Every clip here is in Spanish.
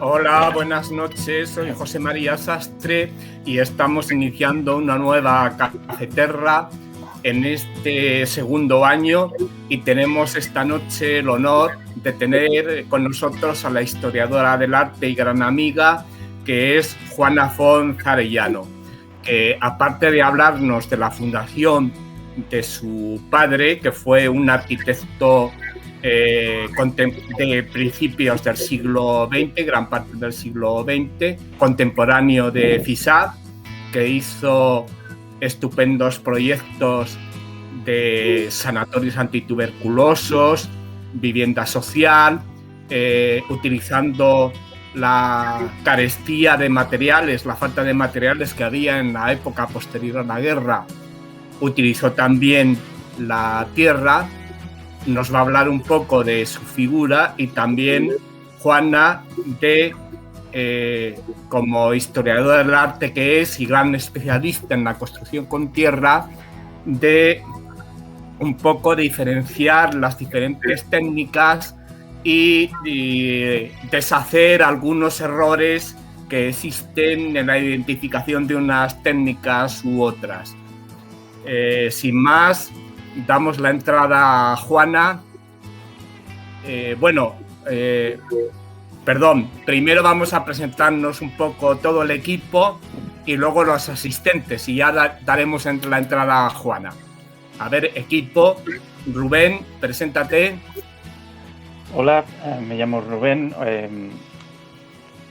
Hola, buenas noches. Soy José María Sastre y estamos iniciando una nueva cafeterra en este segundo año y tenemos esta noche el honor de tener con nosotros a la historiadora del arte y gran amiga, que es Juana Font Arellano, que aparte de hablarnos de la fundación de su padre, que fue un arquitecto de principios del siglo XX, gran parte del siglo XX, contemporáneo de Fisat, que hizo estupendos proyectos de sanatorios antituberculosos, vivienda social, utilizando la carestía de materiales, la falta de materiales que había en la época posterior a la guerra. Utilizó también la tierra. Nos va a hablar un poco de su figura y también Juana como historiadora del arte que es y gran especialista en la construcción con tierra, de un poco diferenciar las diferentes técnicas y deshacer algunos errores que existen en la identificación de unas técnicas u otras. Sin más, damos la entrada a Juana. Primero vamos a presentarnos un poco todo el equipo y luego los asistentes y ya daremos la entrada a Juana. A ver, equipo, Rubén, preséntate. Hola, me llamo Rubén.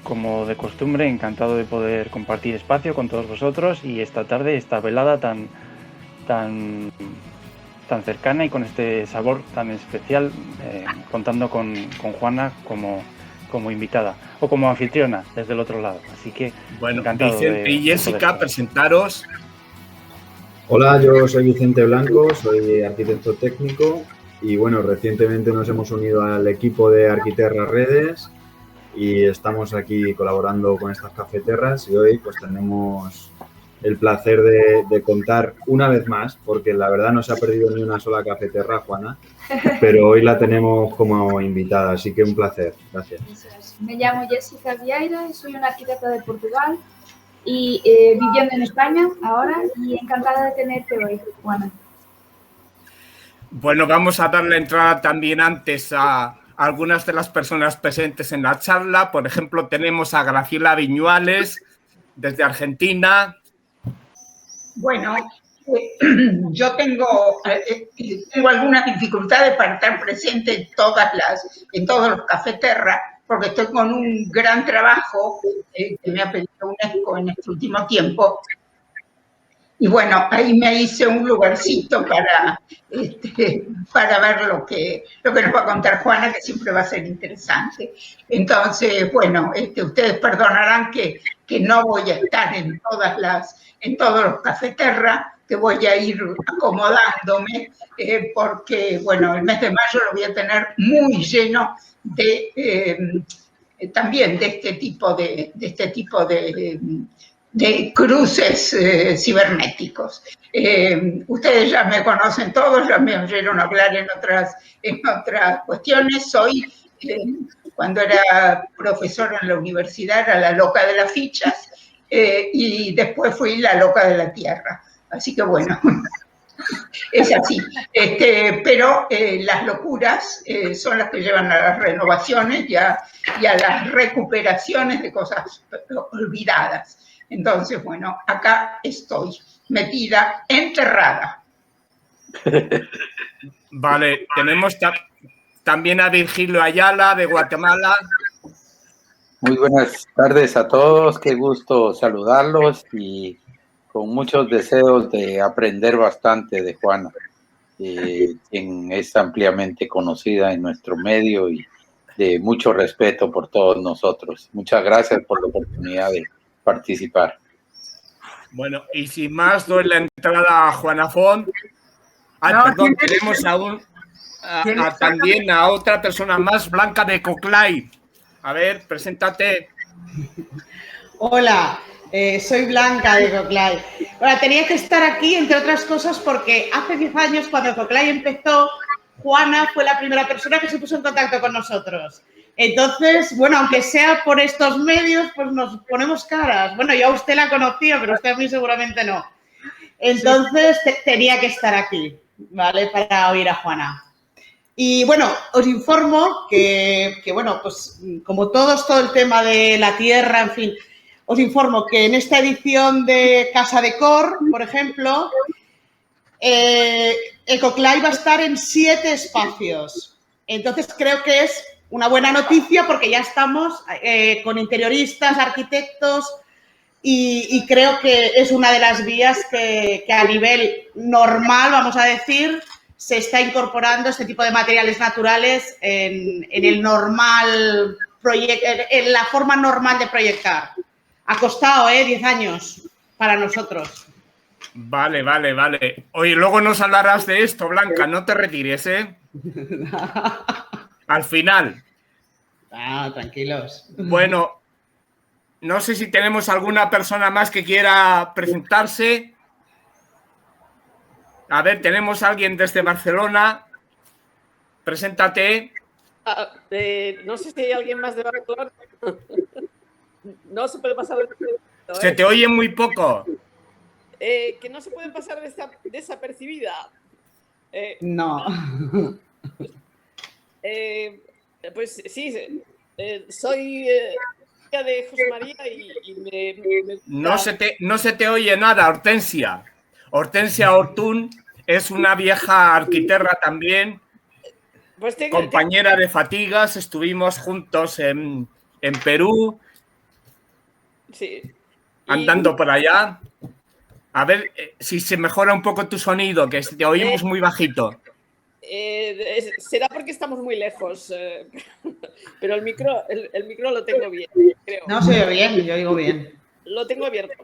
Como de costumbre, encantado de poder compartir espacio con todos vosotros y esta tarde, esta velada tan cercana y con este sabor tan especial, contando con Juana como invitada o como anfitriona desde el otro lado. Así que bueno, encantado. Vicente y Jessica, presentaros. Hola, yo soy Vicente Blanco, soy arquitecto técnico y bueno, recientemente nos hemos unido al equipo de Arquiterra Redes y estamos aquí colaborando con estas cafeterras y hoy pues tenemos el placer de contar una vez más, porque la verdad no se ha perdido ni una sola cafeterra, Juana, pero hoy la tenemos como invitada, así que un placer. Gracias. Me llamo Jessica Vieira, soy una arquitecta de Portugal y viviendo en España ahora y encantada de tenerte hoy, Juana. Bueno, vamos a dar la entrada también antes a algunas de las personas presentes en la charla. Por ejemplo, tenemos a Graciela Viñuales desde Argentina. Bueno, yo tengo algunas dificultades para estar presente en todos los cafeterras, porque estoy con un gran trabajo que me ha pedido UNESCO en este último tiempo. Y bueno, ahí me hice un lugarcito para ver lo que nos va a contar Juana, que siempre va a ser interesante. Entonces, bueno, ustedes perdonarán que no voy a estar en todos los cafeterras, que voy a ir acomodándome, porque, bueno, el mes de mayo lo voy a tener muy lleno también de este tipo de cruces cibernéticos. Ustedes ya me conocen todos, ya me oyeron hablar en otras cuestiones. Soy, cuando era profesora en la universidad, era la loca de las fichas, y después fui la loca de la tierra. Así que bueno, es así. Pero las locuras son las que llevan a las renovaciones y a las recuperaciones de cosas olvidadas. Entonces, bueno, acá estoy, metida, enterrada. Vale, tenemos también a Virgilio Ayala de Guatemala. Muy buenas tardes a todos, qué gusto saludarlos y con muchos deseos de aprender bastante de Juana, quien es ampliamente conocida en nuestro medio y de mucho respeto por todos nosotros. Muchas gracias por la oportunidad de participar. Bueno, y sin más, doy la entrada a Juana Font. Perdón, tenemos también a otra persona más, Blanca de Coclay. A ver, preséntate. Hola, soy Blanca de Coclay. Ahora, tenía que estar aquí, entre otras cosas, porque hace 10 años, cuando Coclay empezó, Juana fue la primera persona que se puso en contacto con nosotros. Entonces, bueno, aunque sea por estos medios, pues nos ponemos caras. Bueno, yo a usted la conocía, pero usted a mí seguramente no. Entonces, tenía que estar aquí, ¿vale? Para oír a Juana. Y bueno, os informo que, bueno, pues como todo el tema de la tierra, en fin, os informo que en esta edición de Casa de Cor, por ejemplo, Ecoclay va a estar en 7 espacios. Entonces, creo que es una buena noticia porque ya estamos con interioristas, arquitectos y creo que es una de las vías que a nivel normal, vamos a decir, se está incorporando este tipo de materiales naturales en el normal en la forma normal de proyectar. Ha costado 10 años para nosotros. Vale. Oye, luego nos hablarás de esto, Blanca, no te retires, ¿eh? Al final. Tranquilos. Bueno, no sé si tenemos alguna persona más que quiera presentarse. A ver, tenemos a alguien desde Barcelona. Preséntate. No sé si hay alguien más de Barcelona. No se puede pasar. Se te oye muy poco. Que no se puede pasar desapercibida. No. Pues sí, soy hija de José María y me gusta. No se te oye nada, Hortensia. Hortensia Ortún es una vieja arquitecta también, Pues compañera de fatigas, estuvimos juntos en Perú, sí. andando por allá. A ver si se mejora un poco tu sonido, que te oímos muy bajito. Será porque estamos muy lejos, pero el micro lo tengo bien, creo. No se oye bien, yo oigo bien. Lo tengo abierto.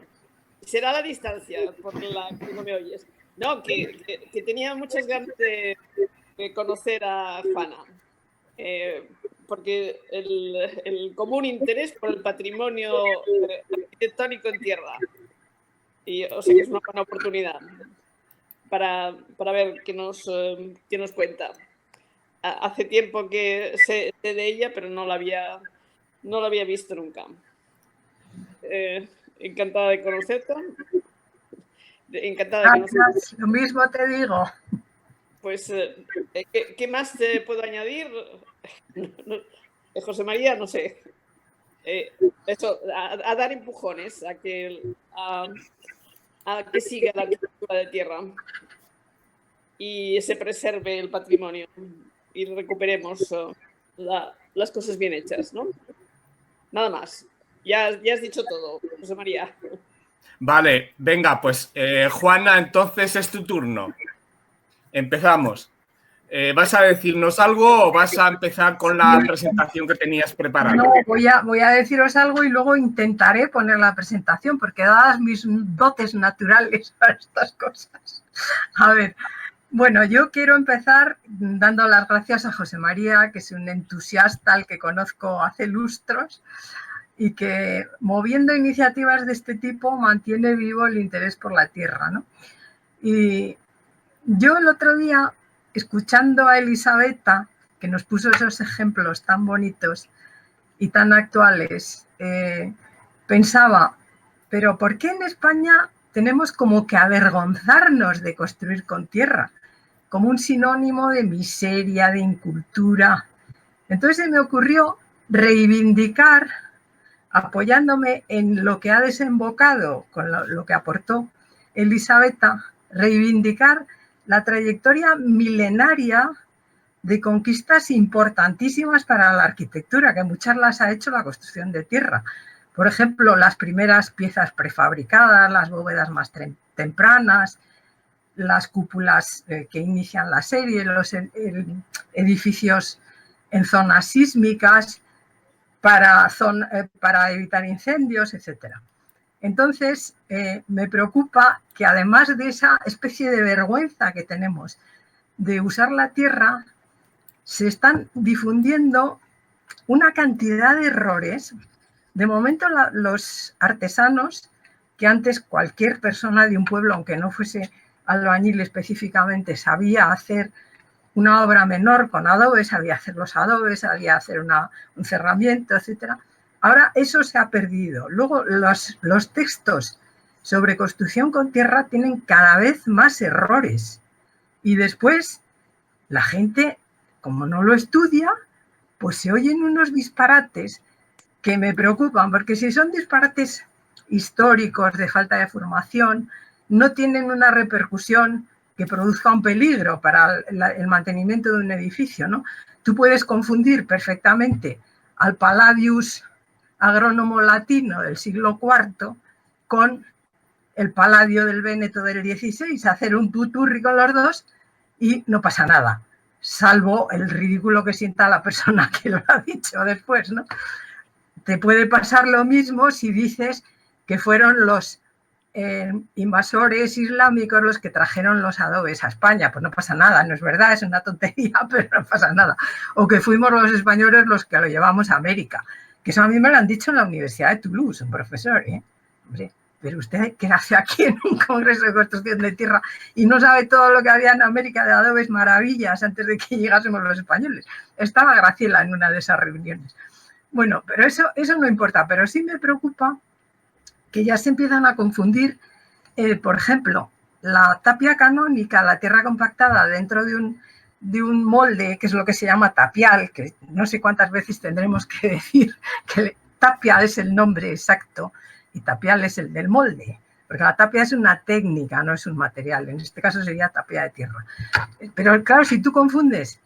Será la distancia por la que no me oyes. No, que tenía muchas ganas de conocer a Juana, porque el común interés por el patrimonio arquitectónico en tierra. Y o sea que es una buena oportunidad para ver qué nos cuenta. Hace tiempo que sé de ella, pero no la había visto nunca. Encantada de conocerte. Encantada de conocerte. Lo mismo te digo. Pues, ¿qué más te puedo añadir? José María, no sé. Eso, a dar empujones a que siga la arquitectura de tierra y se preserve el patrimonio y recuperemos las cosas bien hechas, ¿no? Nada más. Ya has dicho todo, José María. Vale, venga, pues Juana, entonces es tu turno. Empezamos. ¿Vas a decirnos algo o vas a empezar con la presentación que tenías preparada? No, voy a deciros algo y luego intentaré poner la presentación, porque dadas mis dotes naturales para estas cosas. A ver, bueno, yo quiero empezar dando las gracias a José María, que es un entusiasta al que conozco hace lustros y que, moviendo iniciativas de este tipo, mantiene vivo el interés por la tierra, ¿no? Y yo el otro día, escuchando a Elisabetta, que nos puso esos ejemplos tan bonitos y tan actuales, pensaba, pero ¿por qué en España tenemos como que avergonzarnos de construir con tierra? Como un sinónimo de miseria, de incultura. Entonces se me ocurrió reivindicar, apoyándome en lo que ha desembocado con lo que aportó Elisabetta, reivindicar la trayectoria milenaria de conquistas importantísimas para la arquitectura, que muchas las ha hecho la construcción de tierra. Por ejemplo, las primeras piezas prefabricadas, las bóvedas más tempranas, las cúpulas que inician la serie, los edificios en zonas sísmicas para evitar incendios, etc. Entonces, me preocupa que además de esa especie de vergüenza que tenemos de usar la tierra, se están difundiendo una cantidad de errores. De momento, los artesanos, que antes cualquier persona de un pueblo, aunque no fuese albañil específicamente, sabía hacer una obra menor con adobe, sabía hacer los adobes, sabía hacer un cerramiento, etc. Ahora eso se ha perdido. Luego los textos sobre construcción con tierra tienen cada vez más errores. Y después la gente, como no lo estudia, pues se oyen unos disparates que me preocupan, porque si son disparates históricos de falta de formación, no tienen una repercusión que produzca un peligro para el mantenimiento de un edificio, ¿no? Tú puedes confundir perfectamente al Palladius agrónomo latino del siglo IV con el Palladio del Véneto del XVI, hacer un puturri con los dos y no pasa nada, salvo el ridículo que sienta la persona que lo ha dicho después, ¿no? Te puede pasar lo mismo si dices que fueron los invasores islámicos los que trajeron los adobes a España. Pues no pasa nada, no es verdad, es una tontería, pero no pasa nada. O que fuimos los españoles los que lo llevamos a América. Que eso a mí me lo han dicho en la Universidad de Toulouse, un profesor, ¿eh? Hombre, pero usted que nace aquí en un congreso de construcción de tierra y no sabe todo lo que había en América de adobes maravillas antes de que llegásemos los españoles. Estaba Graciela en una de esas reuniones. Bueno, pero eso no importa, pero sí me preocupa que ya se empiezan a confundir, por ejemplo, la tapia canónica, la tierra compactada dentro de un molde, que es lo que se llama tapial, que no sé cuántas veces tendremos que decir que tapia es el nombre exacto y tapial es el del molde, porque la tapia es una técnica, no es un material, en este caso sería tapia de tierra. Pero claro, si tú confundes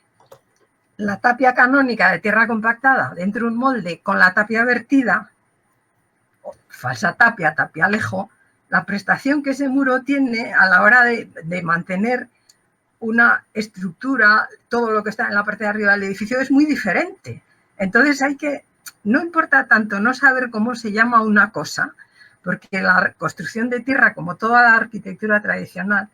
la tapia canónica de tierra compactada dentro de un molde con la tapia vertida, falsa tapia, tapialejo, la prestación que ese muro tiene a la hora de mantener una estructura, todo lo que está en la parte de arriba del edificio es muy diferente. Entonces no importa tanto no saber cómo se llama una cosa, porque la construcción de tierra, como toda la arquitectura tradicional,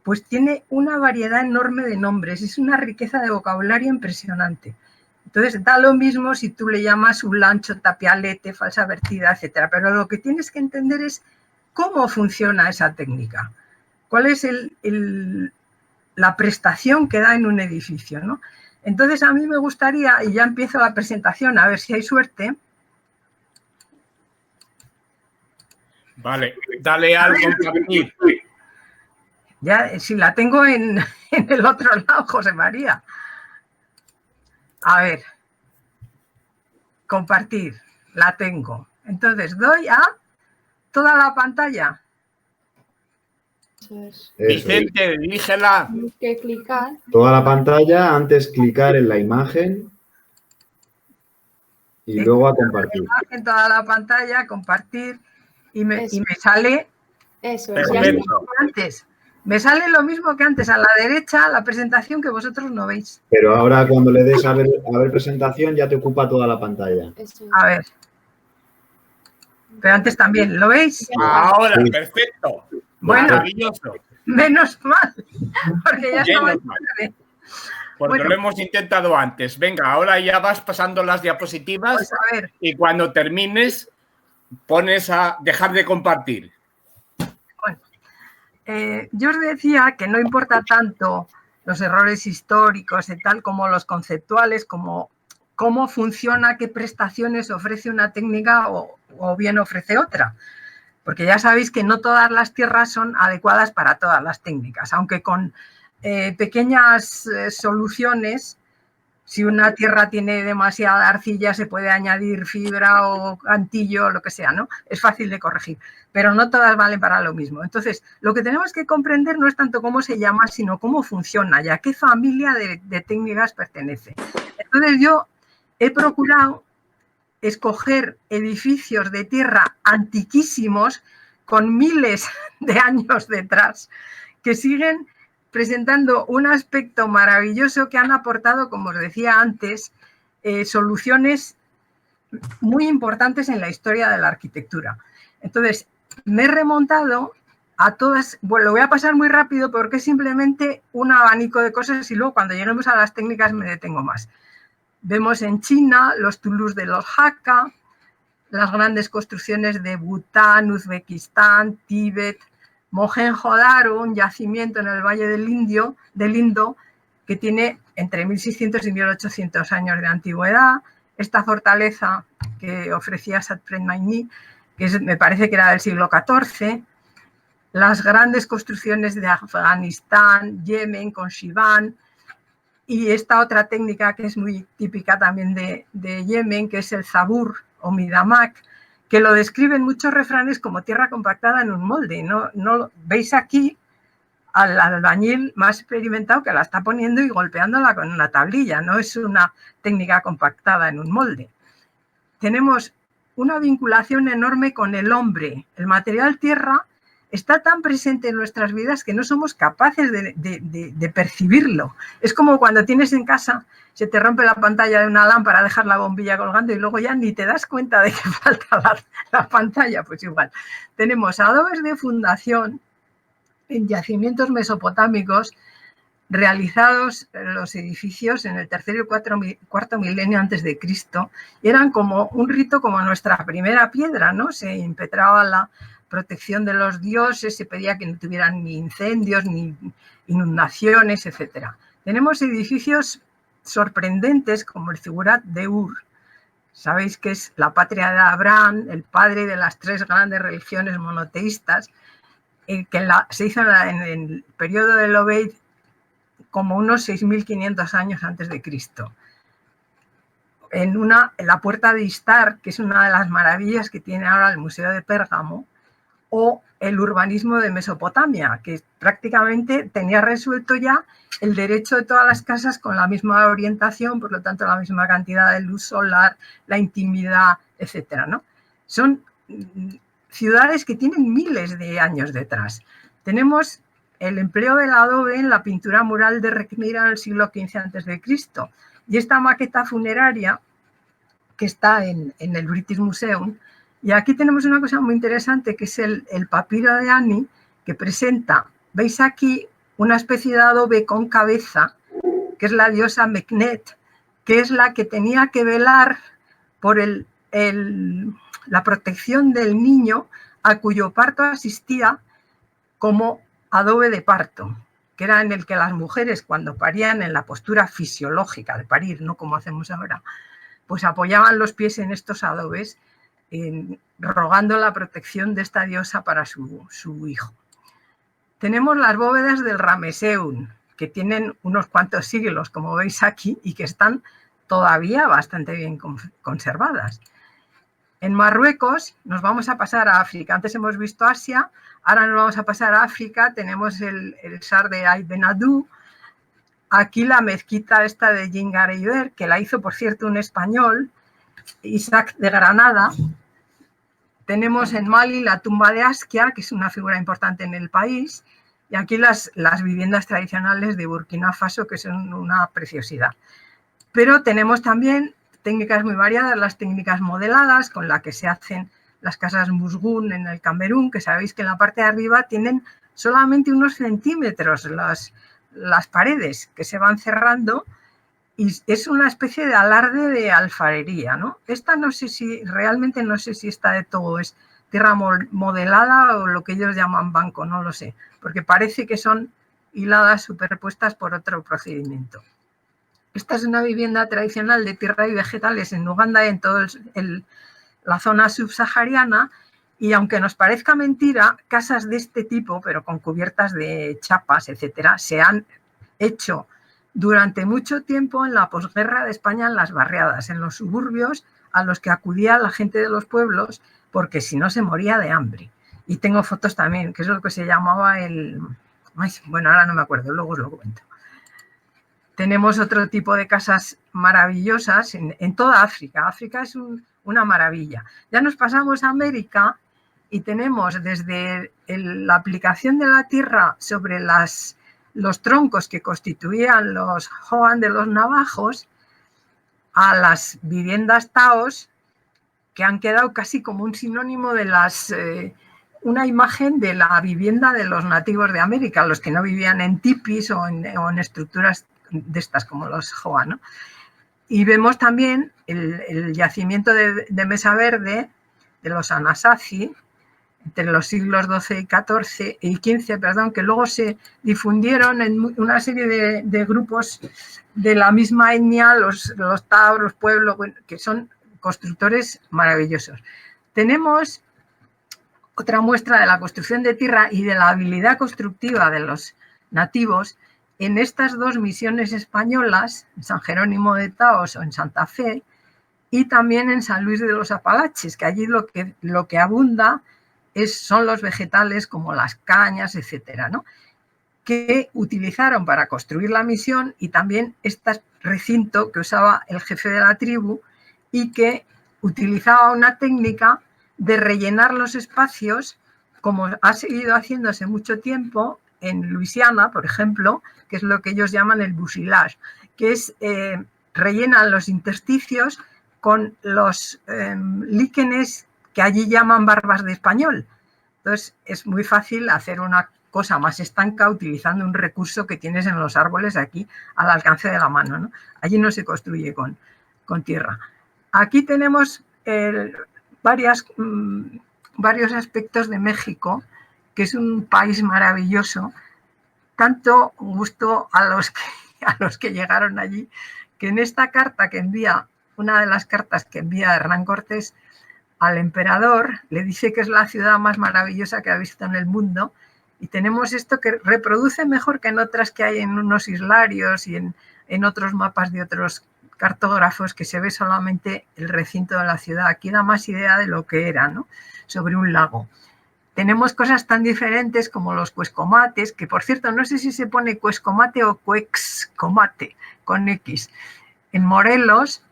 pues tiene una variedad enorme de nombres, es una riqueza de vocabulario impresionante. Entonces, da lo mismo si tú le llamas un lancho, tapialete, falsa vertida, etcétera. Pero lo que tienes que entender es cómo funciona esa técnica, cuál es la prestación que da en un edificio, ¿no? Entonces, a mí me gustaría, y ya empiezo la presentación, a ver si hay suerte. Vale, dale al compartir. Ya, si la tengo en el otro lado, José María. A ver, compartir, la tengo. Entonces doy a toda la pantalla. Eso es. Vicente, dirígela. Tienes que clicar. Toda la pantalla, antes clicar en la imagen y luego a compartir. En toda la pantalla, compartir y me sale Eso es. ya está. antes. Me sale lo mismo que antes, a la derecha, la presentación que vosotros no veis. Pero ahora cuando le des a ver presentación ya te ocupa toda la pantalla. Eso. A ver. Pero antes también, ¿lo veis? Ahora, Sí. perfecto. Bueno. Maravilloso. Menos mal, porque ya estaba Menos mal. tarde. Porque Bueno. lo hemos intentado antes. Venga, ahora ya vas pasando las diapositivas Pues a ver, y cuando termines pones a dejar de compartir. yo os decía que no importa tanto los errores históricos y tal como los conceptuales, como cómo funciona, qué prestaciones ofrece una técnica o bien ofrece otra. Porque ya sabéis que no todas las tierras son adecuadas para todas las técnicas, aunque con pequeñas soluciones, si una tierra tiene demasiada arcilla se puede añadir fibra o cantillo o lo que sea, ¿no? Es fácil de corregir, pero no todas valen para lo mismo. Entonces, lo que tenemos que comprender no es tanto cómo se llama, sino cómo funciona y a qué familia de técnicas pertenece. Entonces, yo he procurado escoger edificios de tierra antiquísimos con miles de años detrás que siguen presentando un aspecto maravilloso que han aportado, como os decía antes, soluciones muy importantes en la historia de la arquitectura. Entonces, me he remontado a todas, bueno, lo voy a pasar muy rápido porque es simplemente un abanico de cosas y luego cuando lleguemos a las técnicas me detengo más. Vemos en China los Toulouse de los Hakka, las grandes construcciones de Bután, Uzbekistán, Tíbet, Mohenjo-Daro, un yacimiento en el Valle del Indo, que tiene entre 1600 y 1800 años de antigüedad. Esta fortaleza que ofrecía Sat-Prenmaini, que me parece que era del siglo XIV, las grandes construcciones de Afganistán, Yemen, con Shivan, y esta otra técnica que es muy típica también de Yemen, que es el zabur o midamak, que lo describen muchos refranes como tierra compactada en un molde. ¿No? Veis aquí al albañil más experimentado que la está poniendo y golpeándola con una tablilla, no es una técnica compactada en un molde. Tenemos una vinculación enorme con el hombre. El material tierra está tan presente en nuestras vidas que no somos capaces de percibirlo. Es como cuando tienes en casa, se te rompe la pantalla de una lámpara, dejas la bombilla colgando y luego ya ni te das cuenta de que falta la pantalla. Pues igual. Tenemos adobes de fundación en yacimientos mesopotámicos realizados en los edificios en el tercer y cuarto milenio antes de Cristo. Y eran como un rito como nuestra primera piedra, ¿no? Se impetraba la protección de los dioses, se pedía que no tuvieran ni incendios, ni inundaciones, etc. Tenemos edificios sorprendentes como el Zigurat de Ur. Sabéis que es la patria de Abraham, el padre de las tres grandes religiones monoteístas, que se hizo en el periodo del Obeid como unos 6.500 años antes de Cristo. En la puerta de Istar, que es una de las maravillas que tiene ahora el Museo de Pérgamo, o el urbanismo de Mesopotamia, que prácticamente tenía resuelto ya el derecho de todas las casas con la misma orientación, por lo tanto la misma cantidad de luz solar, la intimidad, etc., ¿no? Son ciudades que tienen miles de años detrás. Tenemos el empleo del adobe en la pintura mural de Rekhmira en el siglo XV a.C. Y esta maqueta funeraria que está en el British Museum. Y aquí tenemos una cosa muy interesante, que es el papiro de Ani, que presenta, veis aquí, una especie de adobe con cabeza, que es la diosa Meknet, que es la que tenía que velar por la protección del niño a cuyo parto asistía como adobe de parto, que era en el que las mujeres, cuando parían en la postura fisiológica de parir, no como hacemos ahora, pues apoyaban los pies en estos adobes, rogando la protección de esta diosa para su hijo. Tenemos las bóvedas del Rameseum, que tienen unos cuantos siglos, como veis aquí, y que están todavía bastante bien conservadas. En Marruecos nos vamos a pasar a África. Antes hemos visto Asia, ahora nos vamos a pasar a África. Tenemos el Sar de Benadou. Aquí la mezquita esta de Djingareyber, que la hizo, por cierto, un español, Isaac de Granada. Tenemos en Mali la tumba de Askia, que es una figura importante en el país. Y aquí las viviendas tradicionales de Burkina Faso, que son una preciosidad. Pero tenemos también técnicas muy variadas, las técnicas modeladas, con las que se hacen las casas Musgun en el Camerún, que sabéis que en la parte de arriba tienen solamente unos centímetros las paredes, que se van cerrando, y es una especie de alarde de alfarería, ¿no? Esta realmente no sé si esta de todo es tierra modelada o lo que ellos llaman banco, no lo sé, porque parece que son hiladas superpuestas por otro procedimiento. Esta es una vivienda tradicional de tierra y vegetales en Uganda y en toda la zona subsahariana, y aunque nos parezca mentira, casas de este tipo, pero con cubiertas de chapas, etcétera, se han hecho durante mucho tiempo en la posguerra de España en las barriadas, en los suburbios a los que acudía la gente de los pueblos, porque si no se moría de hambre. Y tengo fotos también, que es lo que se llamaba bueno, ahora no me acuerdo, luego os lo cuento. Tenemos otro tipo de casas maravillosas en toda África. África es una maravilla. Ya nos pasamos a América y tenemos desde la aplicación de la tierra sobre los troncos que constituían los Hoan de los navajos a las viviendas Taos, que han quedado casi como un sinónimo de una imagen de la vivienda de los nativos de América, los que no vivían en tipis o en estructuras de estas como los Hoa, ¿no? Y vemos también el yacimiento de Mesa Verde de los Anasazi, entre los siglos XII y XV, perdón, que luego se difundieron en una serie de grupos de la misma etnia, los taos, los pueblos, bueno, que son constructores maravillosos. Tenemos otra muestra de la construcción de tierra y de la habilidad constructiva de los nativos en estas dos misiones españolas, en San Jerónimo de Taos o en Santa Fe, y también en San Luis de los Apalaches, que allí lo que abunda son los vegetales como las cañas, etcétera, ¿no? Que utilizaron para construir la misión, y también este recinto que usaba el jefe de la tribu y que utilizaba una técnica de rellenar los espacios, como ha seguido haciéndose mucho tiempo en Luisiana, por ejemplo, que es lo que ellos llaman el busilage, que es rellenan los intersticios con los líquenes que allí llaman barbas de español. Entonces es muy fácil hacer una cosa más estanca utilizando un recurso que tienes en los árboles aquí al alcance de la mano, ¿no? Allí no se construye con tierra. Aquí tenemos varios aspectos de México, que es un país maravilloso. Tanto gusto a los que llegaron allí, que en esta carta que envía, una de las cartas que envía Hernán Cortés al emperador, le dice que es la ciudad más maravillosa que ha visto en el mundo, y tenemos esto que reproduce mejor que en otras que hay en unos islarios y en otros mapas de otros cartógrafos, que se ve solamente el recinto de la ciudad. Aquí da más idea de lo que era, ¿no? Sobre un lago. Tenemos cosas tan diferentes como los cuescomates, que por cierto, no sé si se pone cuescomate o cuexcomate, con X. En Morelos,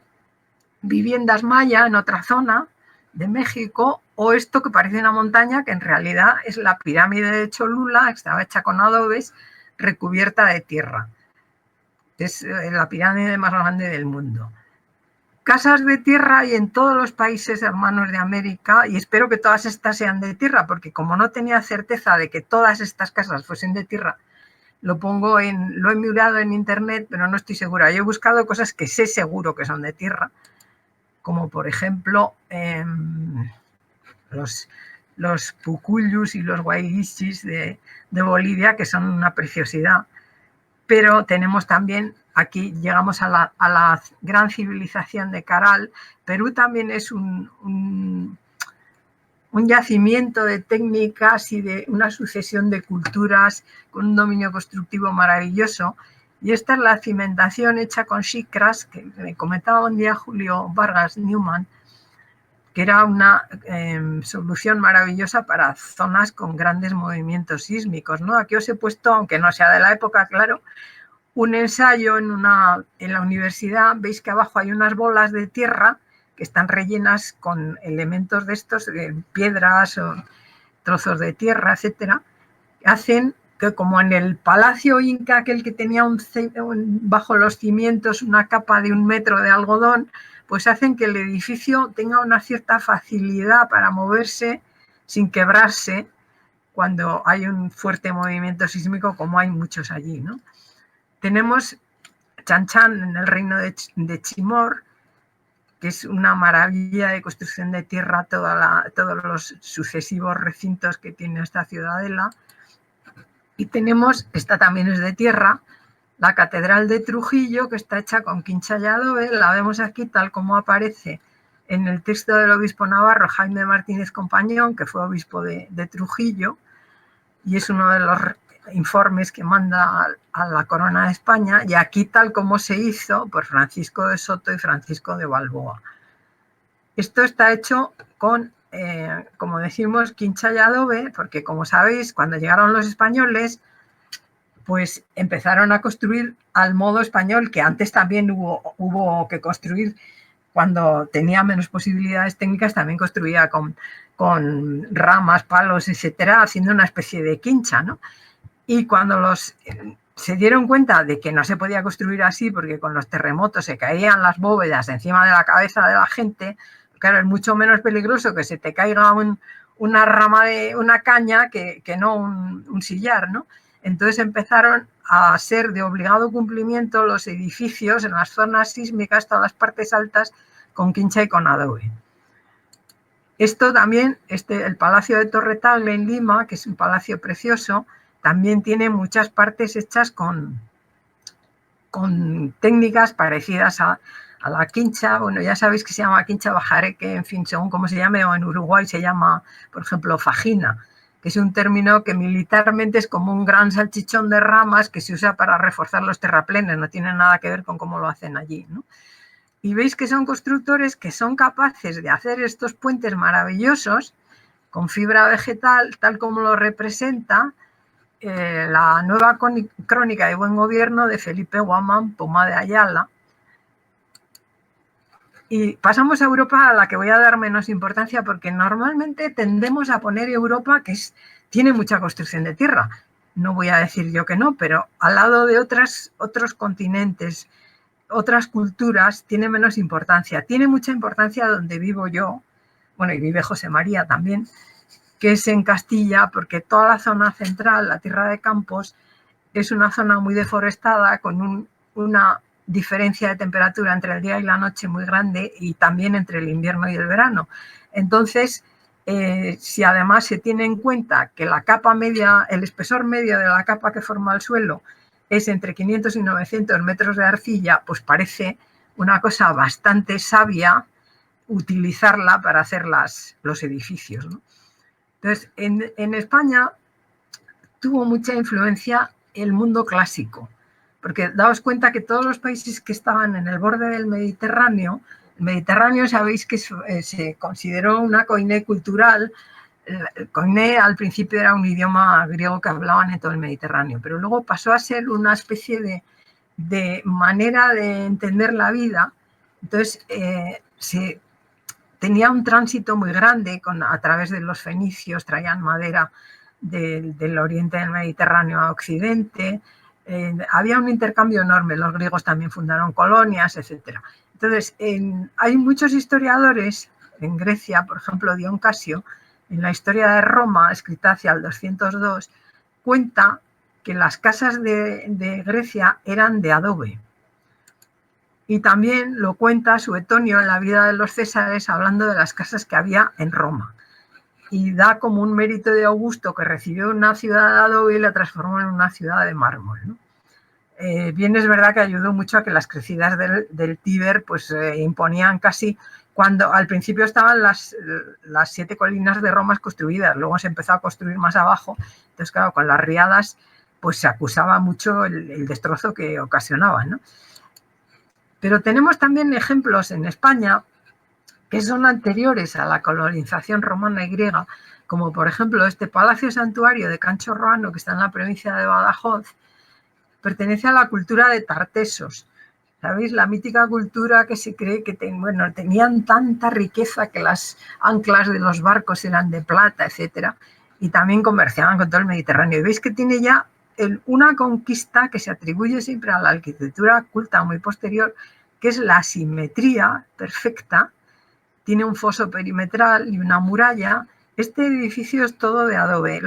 viviendas maya en otra zona de México, o esto que parece una montaña, que en realidad es la pirámide de Cholula, que estaba hecha con adobes, recubierta de tierra. Es la pirámide más grande del mundo. Casas de tierra hay en todos los países hermanos de América, y espero que todas estas sean de tierra, porque como no tenía certeza de que todas estas casas fuesen de tierra, lo he mirado en internet, pero no estoy segura. Yo he buscado cosas que sé seguro que son de tierra, como por ejemplo los pucuyus y los guayguichis de Bolivia, que son una preciosidad. Pero tenemos también, aquí llegamos a la gran civilización de Caral. Perú también es un yacimiento de técnicas y de una sucesión de culturas con un dominio constructivo maravilloso. Y esta es la cimentación hecha con xicras, que me comentaba un día Julio Vargas Newman, que era una solución maravillosa para zonas con grandes movimientos sísmicos, ¿no? Aquí os he puesto, aunque no sea de la época, claro, un ensayo en la universidad. Veis que abajo hay unas bolas de tierra que están rellenas con elementos de estos, piedras o trozos de tierra, etcétera, hacen que, como en el palacio inca, aquel que tenía bajo los cimientos una capa de 1 metro de algodón, pues hacen que el edificio tenga una cierta facilidad para moverse sin quebrarse cuando hay un fuerte movimiento sísmico, como hay muchos allí, ¿no? Tenemos Chan Chan en el reino de Chimor, que es una maravilla de construcción de tierra, todos los sucesivos recintos que tiene esta ciudadela. Y tenemos, esta también es de tierra, la Catedral de Trujillo, que está hecha con quincha y adobe. La vemos aquí tal como aparece en el texto del obispo navarro Jaime Martínez Compañón, que fue obispo de Trujillo, y es uno de los informes que manda a la Corona de España, y aquí tal como se hizo por Francisco de Soto y Francisco de Balboa. Esto está hecho con, como decimos, quincha y adobe, porque como sabéis, cuando llegaron los españoles, pues empezaron a construir al modo español, que antes también hubo que construir cuando tenía menos posibilidades técnicas, también construía con ramas, palos, etcétera, haciendo una especie de quincha, ¿no? Y cuando se dieron cuenta de que no se podía construir así, porque con los terremotos se caían las bóvedas encima de la cabeza de la gente, claro, es mucho menos peligroso que se te caiga una rama de una caña que no un sillar, ¿no? Entonces empezaron a ser de obligado cumplimiento los edificios en las zonas sísmicas, todas las partes altas, con quincha y con adobe. Esto también, el Palacio de Torre-Tagle en Lima, que es un palacio precioso, también tiene muchas partes hechas con técnicas parecidas a la quincha. Bueno, ya sabéis que se llama quincha bajareque, en fin, según cómo se llame, o en Uruguay se llama, por ejemplo, fajina, que es un término que militarmente es como un gran salchichón de ramas que se usa para reforzar los terraplenes, no tiene nada que ver con cómo lo hacen allí, ¿no? Y veis que son constructores que son capaces de hacer estos puentes maravillosos con fibra vegetal, tal como lo representa la nueva crónica de buen gobierno de Felipe Guamán Poma de Ayala. Y pasamos a Europa, a la que voy a dar menos importancia, porque normalmente tendemos a poner Europa, que tiene mucha construcción de tierra. No voy a decir yo que no, pero al lado de otros continentes, otras culturas, tiene menos importancia. Tiene mucha importancia donde vivo yo, bueno, y vive José María también, que es en Castilla, porque toda la zona central, la Tierra de Campos, es una zona muy deforestada, con una diferencia de temperatura entre el día y la noche muy grande, y también entre el invierno y el verano. Entonces, si además se tiene en cuenta que la capa media, el espesor medio de la capa que forma el suelo es entre 500 y 900 metros de arcilla, pues parece una cosa bastante sabia utilizarla para hacer los edificios, ¿no? Entonces, en España tuvo mucha influencia el mundo clásico, porque daos cuenta que todos los países que estaban en el borde del Mediterráneo, el Mediterráneo sabéis que se consideró una koiné cultural. Koiné al principio era un idioma griego que hablaban en todo el Mediterráneo, pero luego pasó a ser una especie de manera de entender la vida. Entonces, tenía un tránsito muy grande a través de los fenicios, traían madera del oriente del Mediterráneo a occidente, había un intercambio enorme, los griegos también fundaron colonias, etc. Entonces, hay muchos historiadores en Grecia, por ejemplo, Dion Casio, en la historia de Roma, escrita hacia el 202, cuenta que las casas de Grecia eran de adobe. Y también lo cuenta Suetonio en la vida de los Césares, hablando de las casas que había en Roma. Y da como un mérito de Augusto, que recibió una ciudad de adobe y la transformó en una ciudad de mármol, ¿no? Bien es verdad que ayudó mucho a que las crecidas del Tíber pues, imponían casi, cuando al principio estaban las 7 colinas de Roma construidas, luego se empezó a construir más abajo, entonces claro, con las riadas pues se acusaba mucho el destrozo que ocasionaban, ¿no? Pero tenemos también ejemplos en España que son anteriores a la colonización romana y griega, como por ejemplo este Palacio Santuario de Cancho Roano, que está en la provincia de Badajoz, pertenece a la cultura de Tartesos. ¿Sabéis? La mítica cultura que se cree que tenían tanta riqueza que las anclas de los barcos eran de plata, etcétera, y también comerciaban con todo el Mediterráneo. Y veis que tiene ya una conquista que se atribuye siempre a la arquitectura culta muy posterior, que es la simetría perfecta. Tiene un foso perimetral y una muralla. Este edificio es todo de adobe.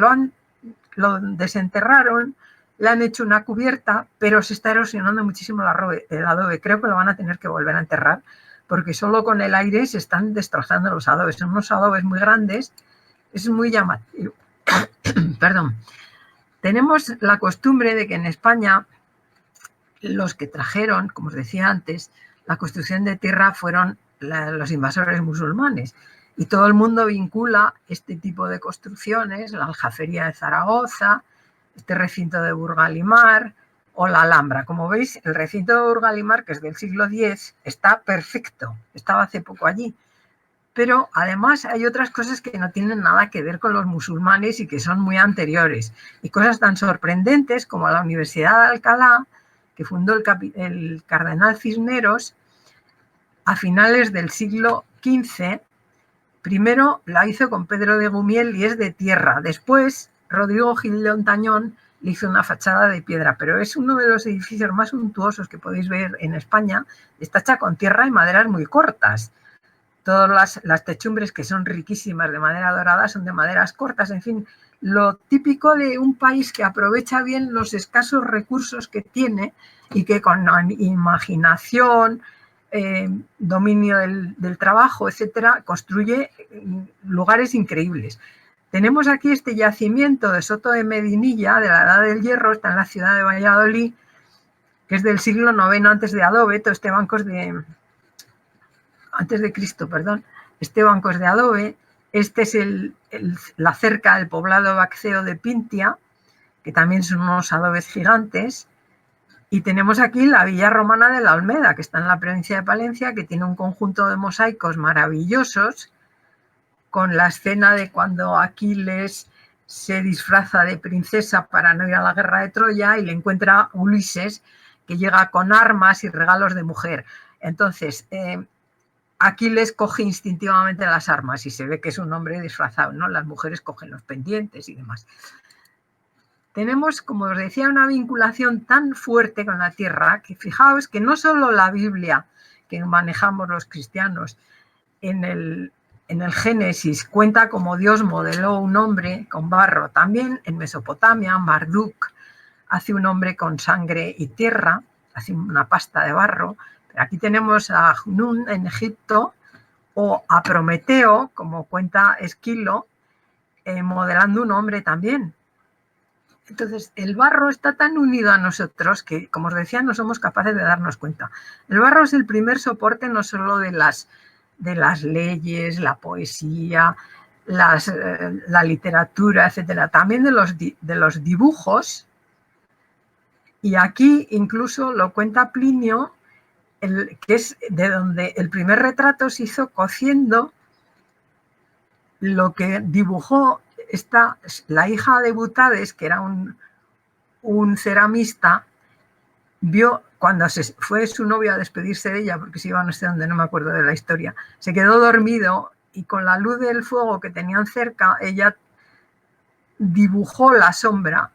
Lo desenterraron, le han hecho una cubierta, pero se está erosionando muchísimo el adobe. Creo que lo van a tener que volver a enterrar, porque solo con el aire se están destrozando los adobes. Son unos adobes muy grandes, es muy llamativo. Perdón. Tenemos la costumbre de que en España los que trajeron, como os decía antes, la construcción de tierra fueron los invasores musulmanes. Y todo el mundo vincula este tipo de construcciones, la Aljafería de Zaragoza, este recinto de Burgalimar o la Alhambra. Como veis, el recinto de Burgalimar, que es del siglo X, está perfecto. Estaba hace poco allí. Pero además hay otras cosas que no tienen nada que ver con los musulmanes y que son muy anteriores. Y cosas tan sorprendentes como la Universidad de Alcalá, que fundó el cardenal Cisneros a finales del siglo XV. Primero la hizo con Pedro de Gumiel y es de tierra. Después Rodrigo Gil de Ontañón le hizo una fachada de piedra, pero es uno de los edificios más suntuosos que podéis ver en España. Está hecha con tierra y maderas muy cortas. Todas las techumbres, que son riquísimas de madera dorada, son de maderas cortas. En fin, lo típico de un país que aprovecha bien los escasos recursos que tiene y que con imaginación, dominio del trabajo, etcétera, construye lugares increíbles. Tenemos aquí este yacimiento de Soto de Medinilla, de la Edad del Hierro, está en la ciudad de Valladolid, que es del siglo IX antes de adobe, todo este banco es antes de Cristo, perdón. Este banco es de adobe. Este es la cerca del poblado vaceo de Pintia, que también son unos adobes gigantes. Y tenemos aquí la villa romana de la Olmeda, que está en la provincia de Palencia, que tiene un conjunto de mosaicos maravillosos, con la escena de cuando Aquiles se disfraza de princesa para no ir a la guerra de Troya y le encuentra a Ulises, que llega con armas y regalos de mujer. Entonces, Aquiles coge instintivamente las armas y se ve que es un hombre disfrazado, ¿no? Las mujeres cogen los pendientes y demás. Tenemos, como os decía, una vinculación tan fuerte con la tierra que fijaos que no solo la Biblia que manejamos los cristianos en el Génesis cuenta como Dios modeló un hombre con barro, también en Mesopotamia, Marduk hace un hombre con sangre y tierra, hace una pasta de barro. Pero aquí tenemos a Nun en Egipto o a Prometeo, como cuenta Esquilo, modelando un hombre también. Entonces, el barro está tan unido a nosotros que, como os decía, no somos capaces de darnos cuenta. El barro es el primer soporte no solo de las leyes, la poesía, la literatura, etcétera, también de los dibujos. Y aquí incluso lo cuenta Plinio, que es de donde el primer retrato se hizo cociendo lo que dibujó la hija de Butades, que era un ceramista, vio cuando fue su novio a despedirse de ella, porque se iba no sé dónde, no me acuerdo de la historia, se quedó dormido y con la luz del fuego que tenían cerca, ella dibujó la sombra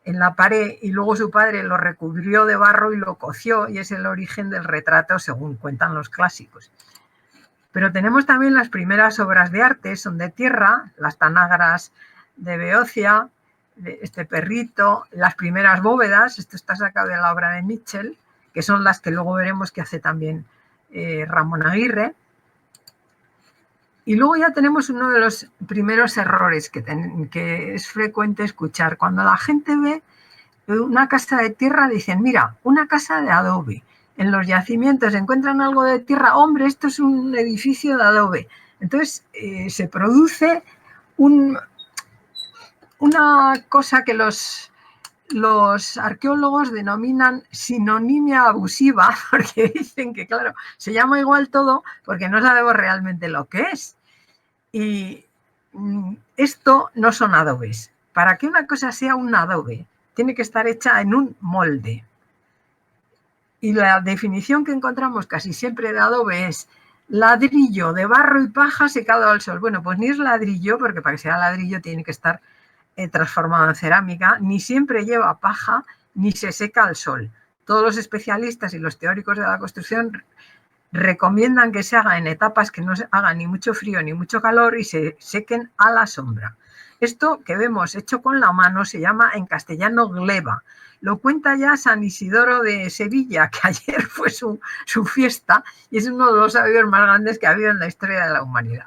en la pared y luego su padre lo recubrió de barro y lo coció, y es el origen del retrato según cuentan los clásicos. Pero tenemos también las primeras obras de arte, son de tierra, las tanagras de Beocia, este perrito, las primeras bóvedas, esto está sacado de la obra de Mitchell, que son las que luego veremos que hace también Ramón Aguirre. Y luego ya tenemos uno de los primeros errores que es frecuente escuchar. Cuando la gente ve una casa de tierra, dicen, mira, una casa de adobe. En los yacimientos encuentran algo de tierra, hombre, esto es un edificio de adobe. Entonces se produce una cosa que los arqueólogos denominan sinonimia abusiva, porque dicen que, claro, se llama igual todo porque no sabemos realmente lo que es. Y esto no son adobes. Para que una cosa sea un adobe, tiene que estar hecha en un molde. Y la definición que encontramos casi siempre de adobe es ladrillo de barro y paja secado al sol. Bueno, pues ni es ladrillo, porque para que sea ladrillo tiene que estar transformado en cerámica, ni siempre lleva paja, ni se seca al sol. Todos los especialistas y los teóricos de la construcción recomiendan que se haga en etapas que no se haga ni mucho frío ni mucho calor y se sequen a la sombra. Esto que vemos hecho con la mano se llama en castellano gleba. Lo cuenta ya San Isidoro de Sevilla, que ayer fue su fiesta y es uno de los sabios más grandes que ha habido en la historia de la humanidad.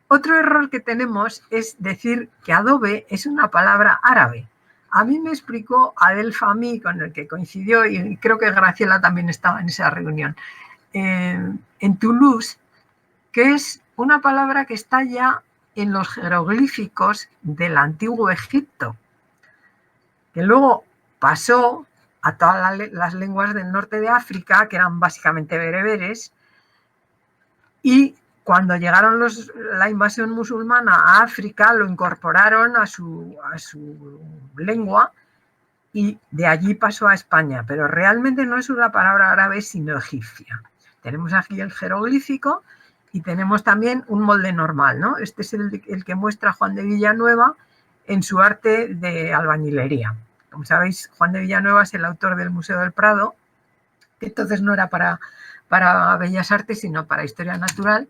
Otro error que tenemos es decir que adobe es una palabra árabe. A mí me explicó Adel Fahmy, con el que coincidió, y creo que Graciela también estaba en esa reunión, en Toulouse, que es una palabra que está ya en los jeroglíficos del antiguo Egipto, que luego pasó a todas las lenguas del norte de África, que eran básicamente bereberes, y cuando llegaron la invasión musulmana a África, lo incorporaron a su lengua y de allí pasó a España, pero realmente no es una palabra árabe, sino egipcia. Tenemos aquí el jeroglífico y tenemos también un molde normal, ¿no? Este es el que muestra Juan de Villanueva en su arte de albañilería. Como sabéis, Juan de Villanueva es el autor del Museo del Prado, que entonces no era para Bellas Artes, sino para Historia Natural,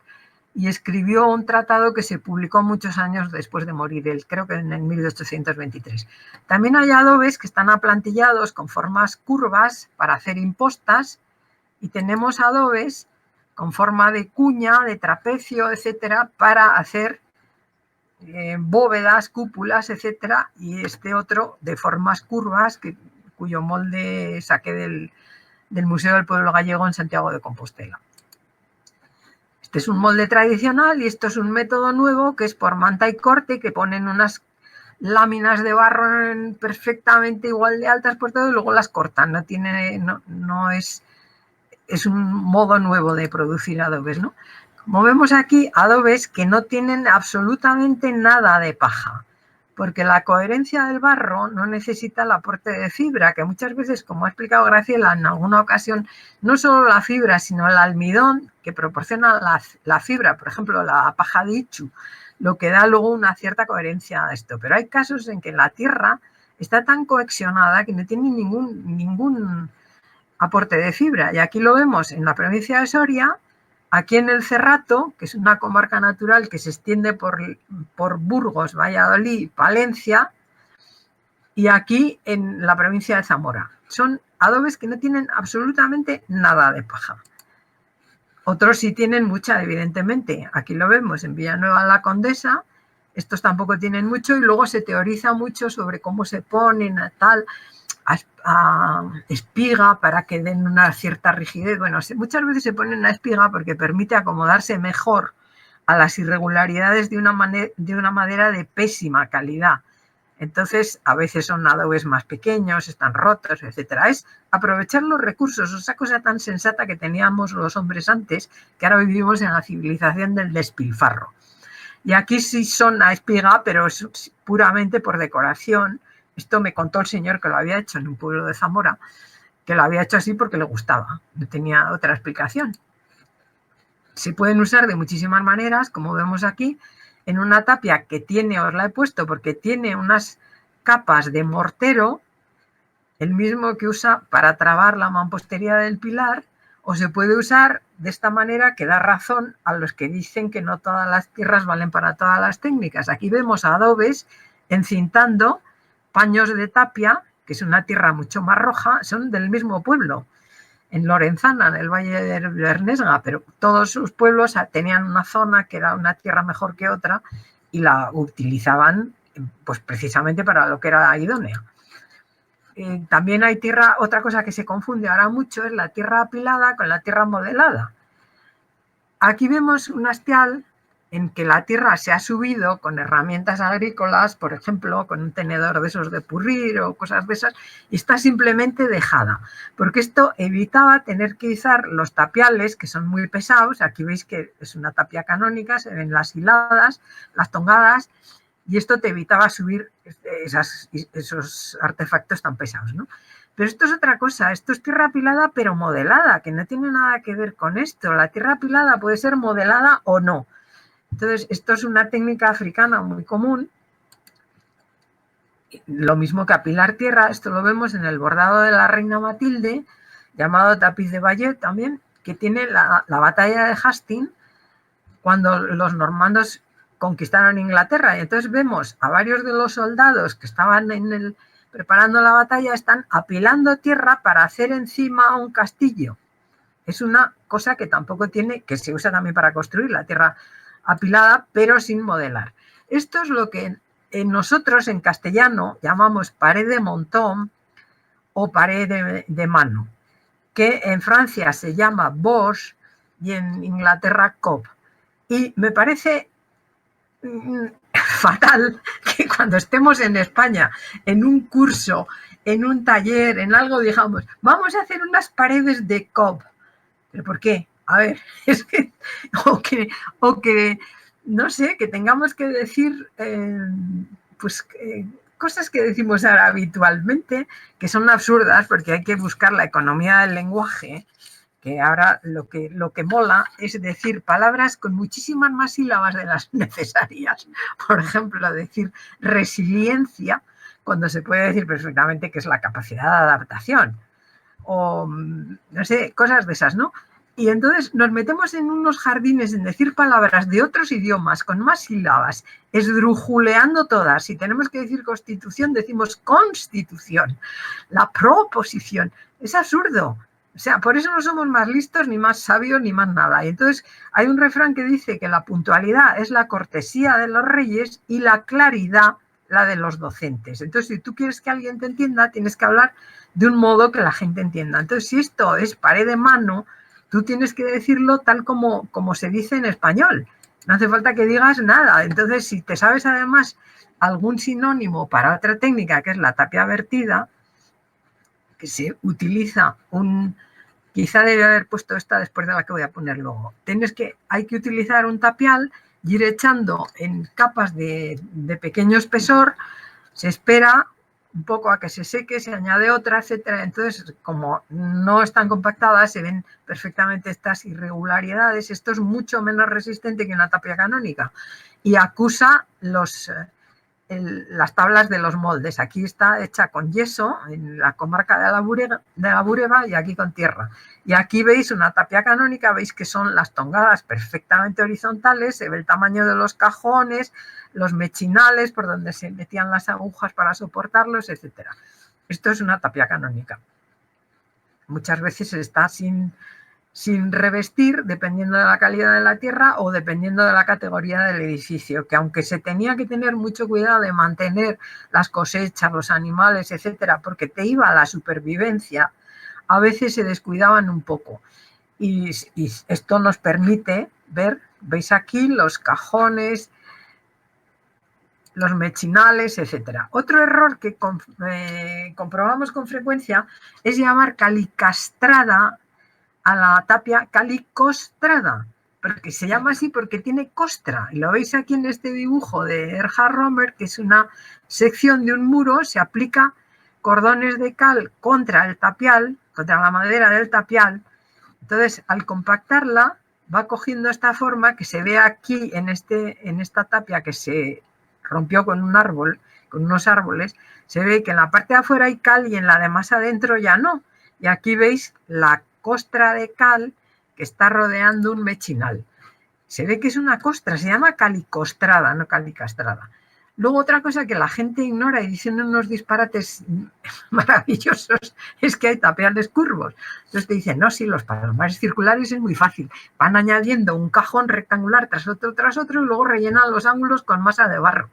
y escribió un tratado que se publicó muchos años después de morir él, creo que en el 1823. También hay adobes que están aplantillados con formas curvas para hacer impostas y tenemos adobes con forma de cuña, de trapecio, etcétera, para hacer bóvedas, cúpulas, etcétera, y este otro de formas curvas, cuyo molde saqué del Museo del Pueblo Gallego en Santiago de Compostela. Este es un molde tradicional y esto es un método nuevo que es por manta y corte, que ponen unas láminas de barro perfectamente igual de altas por todo y luego las cortan. No es un modo nuevo de producir adobes, ¿no? Como vemos aquí, adobes que no tienen absolutamente nada de paja, porque la coherencia del barro no necesita el aporte de fibra, que muchas veces, como ha explicado Graciela en alguna ocasión, no solo la fibra, sino el almidón que proporciona la fibra, por ejemplo, la paja de ichu, lo que da luego una cierta coherencia a esto. Pero hay casos en que la tierra está tan coexionada que no tiene ningún aporte de fibra. Y aquí lo vemos en la provincia de Soria, aquí en el Cerrato, que es una comarca natural que se extiende por Burgos, Valladolid, Palencia, y aquí en la provincia de Zamora. Son adobes que no tienen absolutamente nada de paja. Otros sí tienen mucha, evidentemente. Aquí lo vemos en Villanueva la Condesa. Estos tampoco tienen mucho y luego se teoriza mucho sobre cómo se ponen tal a espiga para que den una cierta rigidez. Bueno, muchas veces se ponen a espiga porque permite acomodarse mejor a las irregularidades de una madera de pésima calidad. Entonces, a veces son adobes más pequeños, están rotos, etcétera. Es aprovechar los recursos, esa cosa tan sensata que teníamos los hombres antes, que ahora vivimos en la civilización del despilfarro. Y aquí sí son a espiga, pero es puramente por decoración. Esto me contó el señor que lo había hecho en un pueblo de Zamora, que lo había hecho así porque le gustaba, no tenía otra explicación. Se pueden usar de muchísimas maneras, como vemos aquí, en una tapia que tiene, os la he puesto porque tiene unas capas de mortero, el mismo que usa para trabar la mampostería del pilar, o se puede usar de esta manera que da razón a los que dicen que no todas las tierras valen para todas las técnicas. Aquí vemos adobes encintando paños de tapia, que es una tierra mucho más roja, son del mismo pueblo, en Lorenzana, en el Valle de Bernesga, pero todos sus pueblos tenían una zona que era una tierra mejor que otra y la utilizaban pues precisamente para lo que era idónea. También hay tierra, otra cosa que se confunde ahora mucho es la tierra apilada con la tierra modelada. Aquí vemos un hastial en que la tierra se ha subido con herramientas agrícolas, por ejemplo, con un tenedor de esos de purrir o cosas de esas, y está simplemente dejada, porque esto evitaba tener que izar los tapiales, que son muy pesados. Aquí veis que es una tapia canónica, se ven las hiladas, las tongadas, y esto te evitaba subir esos artefactos tan pesados, ¿no? Pero esto es otra cosa, esto es tierra apilada pero modelada, que no tiene nada que ver con esto. La tierra apilada puede ser modelada o no. Entonces, esto es una técnica africana muy común, lo mismo que apilar tierra. Esto lo vemos en el bordado de la reina Matilde, llamado tapiz de Bayeux también, que tiene la batalla de Hastings, cuando los normandos conquistaron Inglaterra. Y entonces vemos a varios de los soldados que estaban preparando la batalla, están apilando tierra para hacer encima un castillo. Es una cosa que tampoco tiene, que se usa también para construir la tierra apilada, pero sin modelar. Esto es lo que nosotros en castellano llamamos pared de montón o pared de mano, que en Francia se llama bosse y en Inglaterra cob. Y me parece fatal que cuando estemos en España, en un curso, en un taller, en algo, digamos, vamos a hacer unas paredes de cob. ¿Pero por qué? A ver, es que o que no sé, que tengamos que decir cosas que decimos ahora habitualmente, que son absurdas porque hay que buscar la economía del lenguaje, que ahora lo que mola es decir palabras con muchísimas más sílabas de las necesarias. Por ejemplo, decir resiliencia cuando se puede decir perfectamente que es la capacidad de adaptación. O, no sé, cosas de esas, ¿no? Y entonces nos metemos en unos jardines en decir palabras de otros idiomas con más sílabas, esdrujuleando todas. Si tenemos que decir constitución, decimos constitución. La proposición. Es absurdo. O sea, por eso no somos más listos, ni más sabios, ni más nada. Y entonces hay un refrán que dice que la puntualidad es la cortesía de los reyes y la claridad la de los docentes. Entonces, si tú quieres que alguien te entienda, tienes que hablar de un modo que la gente entienda. Entonces, si esto es pared de mano, tú tienes que decirlo tal como se dice en español. No hace falta que digas nada. Entonces, si te sabes además algún sinónimo para otra técnica, que es la tapia vertida, que se utiliza quizá debe haber puesto esta después de la que voy a poner luego. Hay que utilizar un tapial y ir echando en capas de pequeño espesor, se espera un poco a que se seque, se añade otra, etcétera. Entonces, como no están compactadas, se ven perfectamente estas irregularidades. Esto es mucho menos resistente que una tapia canónica y acusa las tablas de los moldes. Aquí está hecha con yeso en la comarca de la Bureba y aquí con tierra. Y aquí veis una tapia canónica, veis que son las tongadas perfectamente horizontales, se ve el tamaño de los cajones, los mechinales por donde se metían las agujas para soportarlos, etc. Esto es una tapia canónica. Muchas veces está sin revestir, dependiendo de la calidad de la tierra o dependiendo de la categoría del edificio, que aunque se tenía que tener mucho cuidado de mantener las cosechas, los animales, etcétera, porque te iba a la supervivencia, a veces se descuidaban un poco. Y esto nos permite ver, veis aquí los cajones, los mechinales, etcétera. Otro error que comprobamos con frecuencia es llamar calicastrada a la tapia calicostrada, porque se llama así porque tiene costra. Y lo veis aquí en este dibujo de Erhard Romer, que es una sección de un muro, se aplica cordones de cal contra el tapial, contra la madera del tapial. Entonces, al compactarla, va cogiendo esta forma que se ve aquí en esta tapia que se rompió con un árbol, con unos árboles. Se ve que en la parte de afuera hay cal y en la de más adentro ya no. Y aquí veis la costra de cal que está rodeando un mechinal. Se ve que es una costra, se llama calicostrada, no calicastrada. Luego otra cosa que la gente ignora y dicen unos disparates maravillosos es que hay tapiales curvos. Entonces te dicen, no, sí, los palomares circulares es muy fácil. Van añadiendo un cajón rectangular tras otro y luego rellenan los ángulos con masa de barro.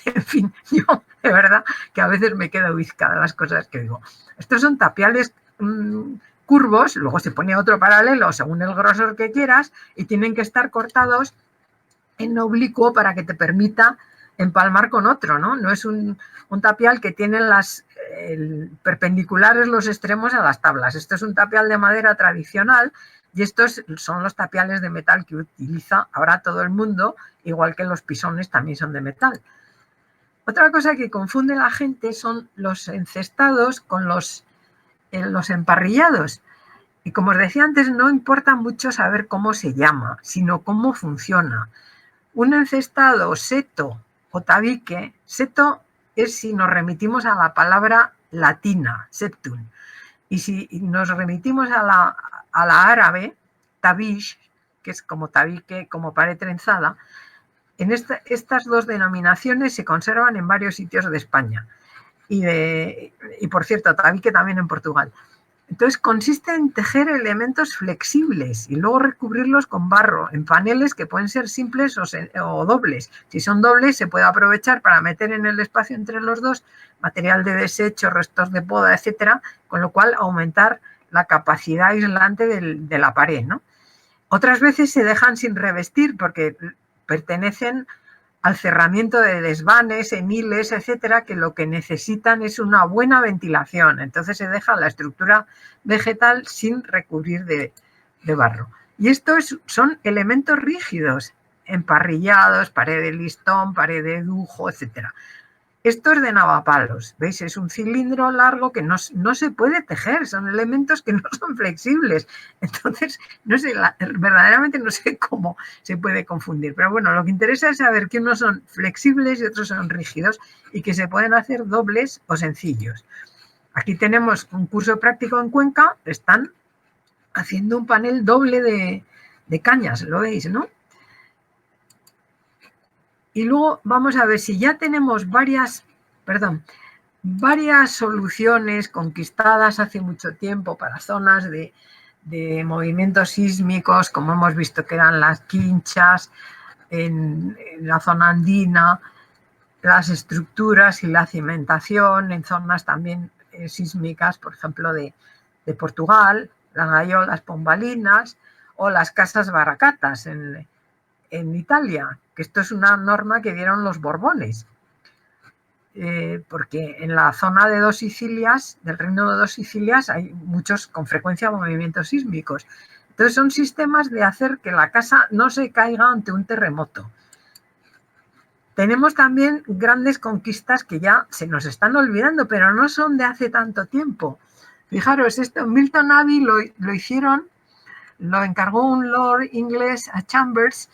En fin, yo de verdad que a veces me quedo bizcada de las cosas que digo. Estos son tapiales curvos, luego se pone otro paralelo según el grosor que quieras y tienen que estar cortados en oblicuo para que te permita empalmar con otro, ¿no? No es un tapial que tiene perpendiculares los extremos a las tablas. Esto es un tapial de madera tradicional y estos son los tapiales de metal que utiliza ahora todo el mundo, igual que los pisones también son de metal. Otra cosa que confunde la gente son los encestados con los emparrillados. Y como os decía antes, no importa mucho saber cómo se llama, sino cómo funciona. Un encestado, seto o tabique, seto es si nos remitimos a la palabra latina, septum. Y si nos remitimos a la árabe, tabish, que es como tabique, como pared trenzada, en estas dos denominaciones se conservan en varios sitios de España. Y por cierto, tabique también en Portugal. Entonces consiste en tejer elementos flexibles y luego recubrirlos con barro en paneles que pueden ser simples o dobles. Si son dobles se puede aprovechar para meter en el espacio entre los dos material de desecho, restos de poda, etcétera, con lo cual aumentar la capacidad aislante de la pared, ¿no? Otras veces se dejan sin revestir porque pertenecen al cerramiento de desvanes, eniles, etcétera, que lo que necesitan es una buena ventilación. Entonces se deja la estructura vegetal sin recubrir de barro. Y estos son elementos rígidos, emparrillados, pared de listón, pared de dujo, etcétera. Esto es de navapalos, ¿veis? Es un cilindro largo que no se puede tejer, son elementos que no son flexibles. Entonces, no sé, verdaderamente no sé cómo se puede confundir. Pero bueno, lo que interesa es saber que unos son flexibles y otros son rígidos y que se pueden hacer dobles o sencillos. Aquí tenemos un curso práctico en Cuenca, están haciendo un panel doble de cañas, ¿lo veis, no? Y luego vamos a ver si ya tenemos varias soluciones conquistadas hace mucho tiempo para zonas de movimientos sísmicos, como hemos visto que eran las quinchas en la zona andina, las estructuras y la cimentación en zonas también sísmicas, por ejemplo, de Portugal, las gaiolas pombalinas o las casas baracatas en Italia, que esto es una norma que dieron los Borbones, porque en la zona de Dos Sicilias, del Reino de Dos Sicilias, hay muchos, con frecuencia, movimientos sísmicos. Entonces son sistemas de hacer que la casa no se caiga ante un terremoto. Tenemos también grandes conquistas que ya se nos están olvidando, pero no son de hace tanto tiempo. Fijaros, esto Milton Abbey lo hicieron, lo encargó un lord inglés a Chambers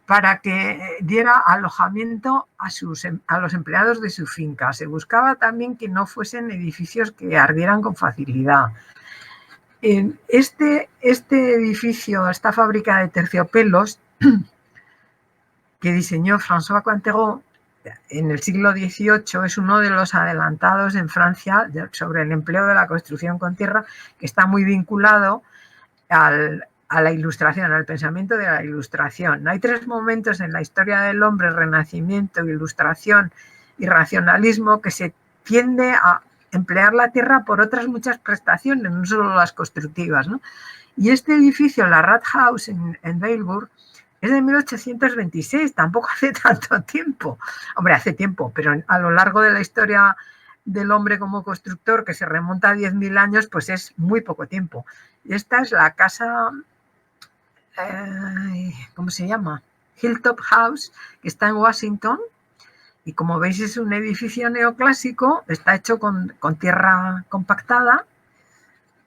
para que diera alojamiento a los empleados de su finca. Se buscaba también que no fuesen edificios que ardieran con facilidad. Este edificio, esta fábrica de terciopelos, que diseñó François Cointreau en el siglo XVIII, es uno de los adelantados en Francia sobre el empleo de la construcción con tierra, que está muy vinculado a la Ilustración, al pensamiento de la Ilustración. Hay tres momentos en la historia del hombre: Renacimiento, Ilustración y Racionalismo, que se tiende a emplear la tierra por otras muchas prestaciones, no solo las constructivas, ¿no? Y este edificio, la Rathaus en Weilburg, es de 1826, tampoco hace tanto tiempo. Hombre, hace tiempo, pero a lo largo de la historia del hombre como constructor, que se remonta a 10.000 años, pues es muy poco tiempo. Y esta es la casa, ¿cómo se llama? Hilltop House, que está en Washington. Y como veis, es un edificio neoclásico, está hecho con tierra compactada.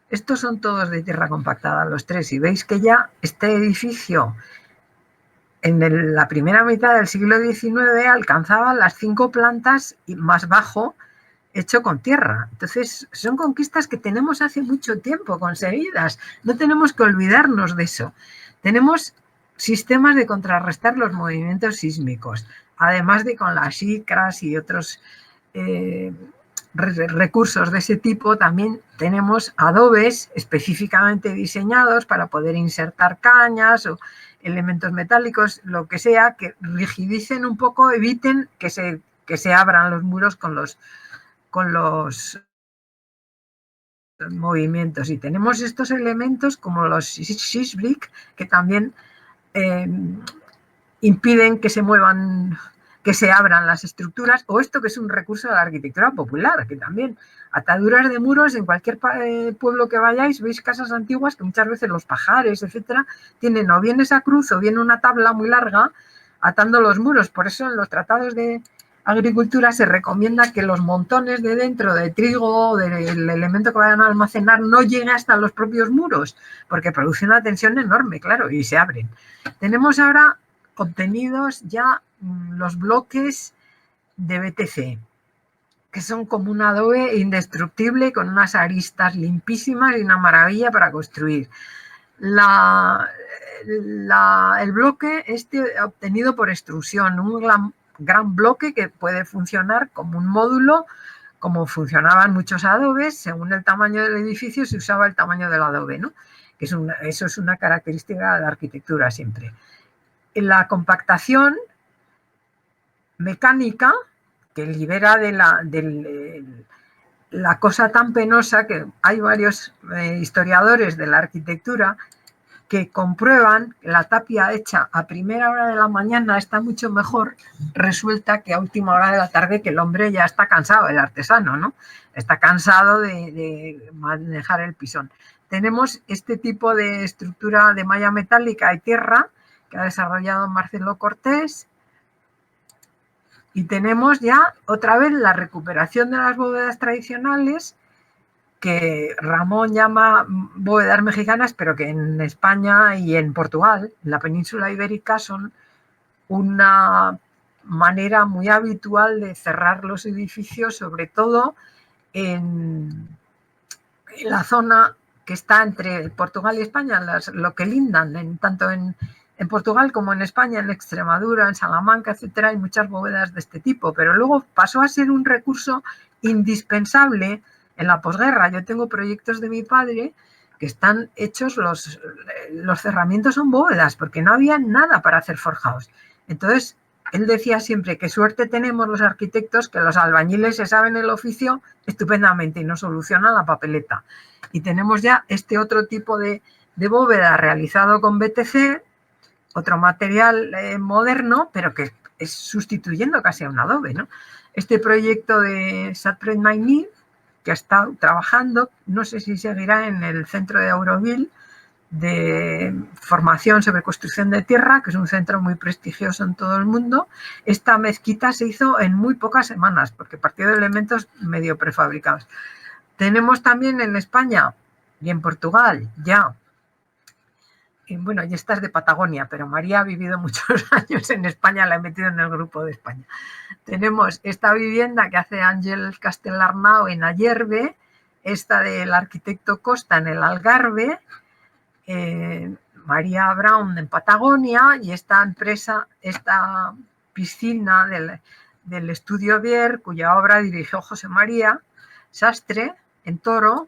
Estos son todos de tierra compactada, los tres. Y veis que ya este edificio, en la primera mitad del siglo XIX, alcanzaba las 5 plantas y más bajo, hecho con tierra. Entonces, son conquistas que tenemos hace mucho tiempo conseguidas. No tenemos que olvidarnos de eso. Tenemos sistemas de contrarrestar los movimientos sísmicos, además de con las ICRAS y otros recursos de ese tipo. También tenemos adobes específicamente diseñados para poder insertar cañas o elementos metálicos, lo que sea, que rigidicen un poco, eviten que se abran los muros con los movimientos. Y tenemos estos elementos como los Schichtbrick, que también impiden que se muevan, que se abran las estructuras, o esto que es un recurso de la arquitectura popular, que también ataduras de muros en cualquier pueblo que vayáis, veis casas antiguas que muchas veces los pajares, etcétera, tienen o bien esa cruz o bien una tabla muy larga atando los muros. Por eso en los tratados de agricultura se recomienda que los montones de dentro de trigo o del elemento que vayan a almacenar no lleguen hasta los propios muros, porque produce una tensión enorme, claro, y se abren. Tenemos ahora obtenidos ya los bloques de BTC, que son como un adobe indestructible con unas aristas limpísimas y una maravilla para construir. El bloque obtenido por extrusión, un gran bloque que puede funcionar como un módulo, como funcionaban muchos adobes. Según el tamaño del edificio se usaba el tamaño del adobe, ¿no? Que eso es una característica de la arquitectura siempre. En la compactación mecánica, que libera de la cosa tan penosa, que hay varios historiadores de la arquitectura que comprueban que la tapia hecha a primera hora de la mañana está mucho mejor resuelta que a última hora de la tarde, que el hombre ya está cansado, el artesano, ¿no? Está cansado de manejar el pisón. Tenemos este tipo de estructura de malla metálica y tierra que ha desarrollado Marcelo Cortés. Y tenemos ya otra vez la recuperación de las bóvedas tradicionales, que Ramón llama bóvedas mexicanas, pero que en España y en Portugal, en la península ibérica, son una manera muy habitual de cerrar los edificios, sobre todo en la zona que está entre Portugal y España, lo que lindan, tanto en En Portugal, como en España, en Extremadura, en Salamanca, etcétera, hay muchas bóvedas de este tipo, pero luego pasó a ser un recurso indispensable en la posguerra. Yo tengo proyectos de mi padre que están hechos, los cerramientos son bóvedas, porque no había nada para hacer forjados. Entonces, él decía siempre que suerte tenemos los arquitectos, que los albañiles se saben el oficio estupendamente y nos solucionan la papeleta. Y tenemos ya este otro tipo de bóveda realizado con BTC, otro material moderno, pero que es sustituyendo casi a un adobe, ¿no? Este proyecto de Satpred Maini, que ha estado trabajando, no sé si seguirá en el centro de Auroville, de formación sobre construcción de tierra, que es un centro muy prestigioso en todo el mundo. Esta mezquita se hizo en muy pocas semanas, porque partió de elementos medio prefabricados. Tenemos también en España y en Portugal ya, y bueno, y esta es de Patagonia, pero María ha vivido muchos años en España, la he metido en el grupo de España. Tenemos esta vivienda que hace Ángel Castellarnau en Ayerbe, esta del arquitecto Costa en el Algarve, María Brown en Patagonia, y esta empresa, esta piscina del estudio Vier, cuya obra dirigió José María Sastre en Toro.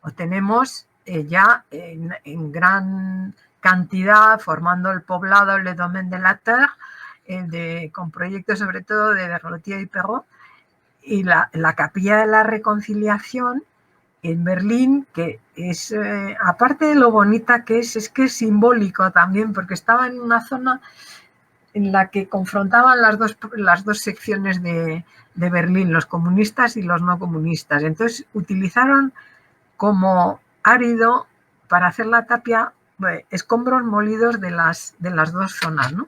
O tenemos ya en gran cantidad formando el poblado Le Domaine de la Terre, con proyectos sobre todo de Berlotier y Perrault, y la Capilla de la Reconciliación en Berlín, que es, aparte de lo bonita que es que es simbólico también, porque estaba en una zona en la que confrontaban las dos secciones de Berlín, los comunistas y los no comunistas. Entonces utilizaron como árido para hacer la tapia escombros molidos de las dos zonas, ¿no?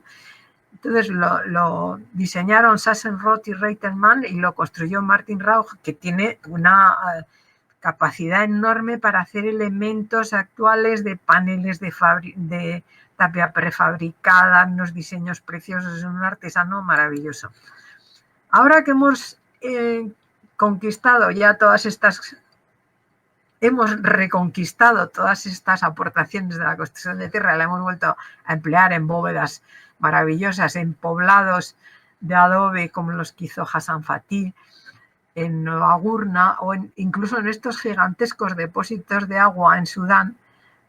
Entonces lo diseñaron Sassenroth y Reitermann y lo construyó Martin Rauch, que tiene una capacidad enorme para hacer elementos actuales de paneles de tapia prefabricada, unos diseños preciosos, es un artesano maravilloso. Ahora que hemos conquistado ya todas estas, hemos reconquistado todas estas aportaciones de la construcción de tierra, la hemos vuelto a emplear en bóvedas maravillosas, en poblados de adobe como los que hizo Hassan Fatih, en Nueva Gurna o incluso en estos gigantescos depósitos de agua en Sudán,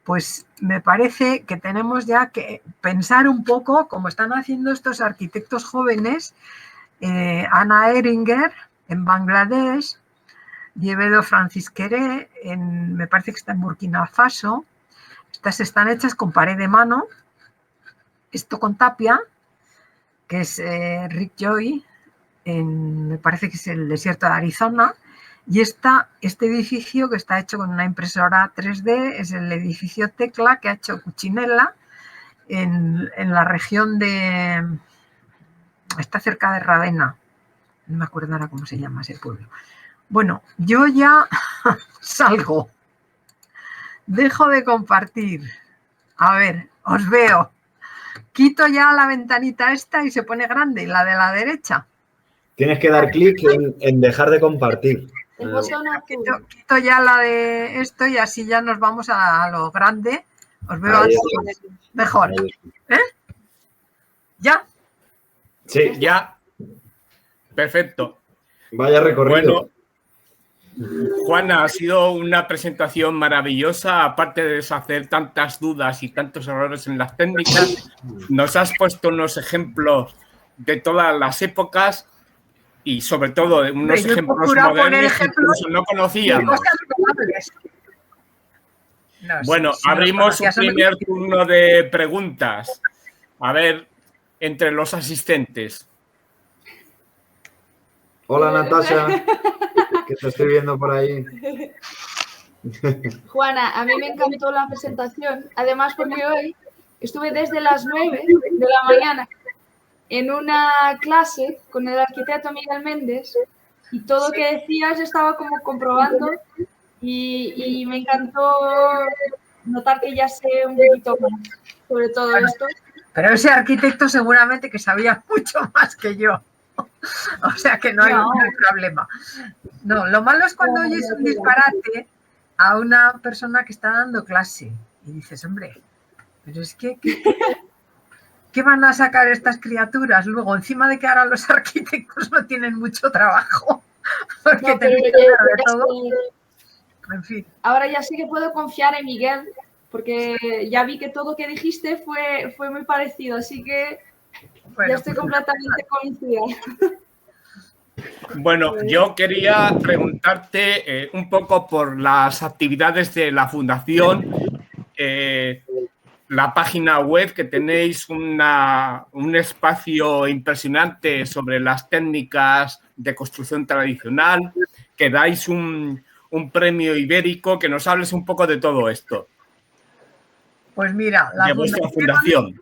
pues me parece que tenemos ya que pensar un poco, como están haciendo estos arquitectos jóvenes, Ana Eringer en Bangladesh, Llevedo Francisqueré, me parece que está en Burkina Faso. Estas están hechas con pared de mano, esto con tapia, que es Rick Joy, me parece que es el desierto de Arizona, y este edificio que está hecho con una impresora 3D es el edificio Tecla que ha hecho Cuchinella en la región está cerca de Ravenna, no me acuerdo ahora cómo se llama ese pueblo. Bueno, yo ya salgo, dejo de compartir, a ver, os veo, quito ya la ventanita esta y se pone grande, la de la derecha. Tienes que dar clic en dejar de compartir. Quito ya la de esto y así ya nos vamos a lo grande. Os veo mejor. ¿Ya? Sí. Ya. Perfecto. Vaya recorrido. Bueno, Juana, ha sido una presentación maravillosa. Aparte de deshacer tantas dudas y tantos errores en las técnicas, nos has puesto unos ejemplos de todas las épocas y sobre todo de unos ejemplos modernos que incluso no conocíamos. Bueno, abrimos un primer turno de preguntas. A ver, entre los asistentes. Hola, Natasha, que te estoy viendo por ahí. Juana, a mí me encantó la presentación, además porque hoy estuve desde las 9 de la mañana en una clase con el arquitecto Miguel Méndez y todo lo que decías estaba como comprobando y me encantó notar que ya sé un poquito más sobre todo esto. Pero ese arquitecto seguramente que sabía mucho más que yo. O sea que no hay problema. No, lo malo es cuando oyes un disparate a una persona que está dando clase y dices, hombre, Pero es que, ¿qué van a sacar estas criaturas luego? Encima de que ahora los arquitectos no tienen mucho trabajo, porque No, pero tenéis que hacer de todo. En fin. Ahora ya sé que puedo confiar en Miguel, porque ya vi que todo lo que dijiste fue muy parecido, así que Bueno, ya estoy completamente convencida. Bueno, yo quería preguntarte un poco por las actividades de la Fundación, la página web, que tenéis un espacio impresionante sobre las técnicas de construcción tradicional, que dais un premio ibérico, que nos hables un poco de todo esto. Pues mira, de vuestra fundación.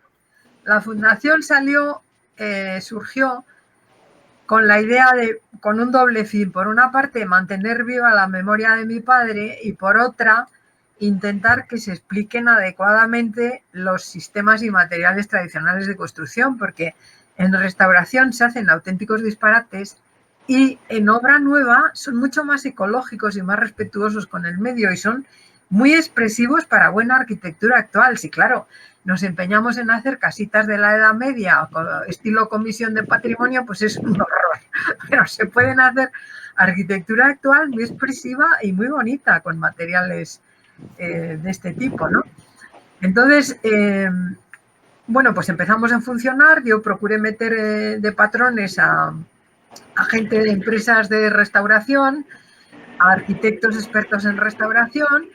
La fundación surgió con la idea con un doble fin. Por una parte, mantener viva la memoria de mi padre y por otra, intentar que se expliquen adecuadamente los sistemas y materiales tradicionales de construcción, porque en restauración se hacen auténticos disparates y en obra nueva son mucho más ecológicos y más respetuosos con el medio y son muy expresivos para buena arquitectura actual. Sí, claro, nos empeñamos en hacer casitas de la Edad Media, estilo comisión de patrimonio, pues es un horror. Pero se pueden hacer arquitectura actual muy expresiva y muy bonita con materiales de este tipo, ¿no? Entonces, bueno, pues empezamos a funcionar. Yo procuré meter de patrones a gente de empresas de restauración, a arquitectos expertos en restauración.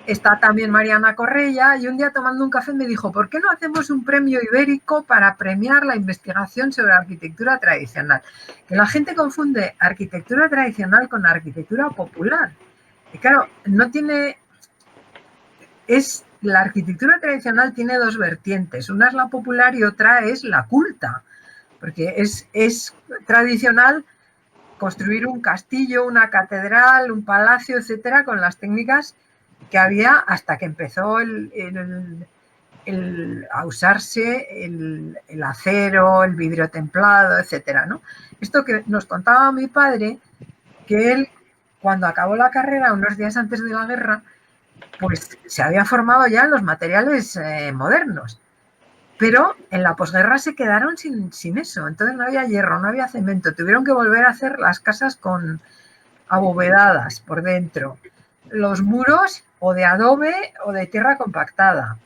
Está también Mariana Correia, y un día tomando un café me dijo, ¿por qué no hacemos un premio ibérico para premiar la investigación sobre arquitectura tradicional? Que la gente confunde arquitectura tradicional con arquitectura popular. Y claro, la arquitectura tradicional tiene dos vertientes, una es la popular y otra es la culta, porque es tradicional construir un castillo, una catedral, un palacio, etcétera, con las técnicas que había hasta que empezó a usarse el acero, el vidrio templado, etcétera, ¿no? Esto que nos contaba mi padre, que él, cuando acabó la carrera, unos días antes de la guerra, pues se había formado ya en los materiales modernos. Pero en la posguerra se quedaron sin eso. Entonces no había hierro, no había cemento. Tuvieron que volver a hacer las casas con abovedadas por dentro. Los muros o de adobe o de tierra compactada.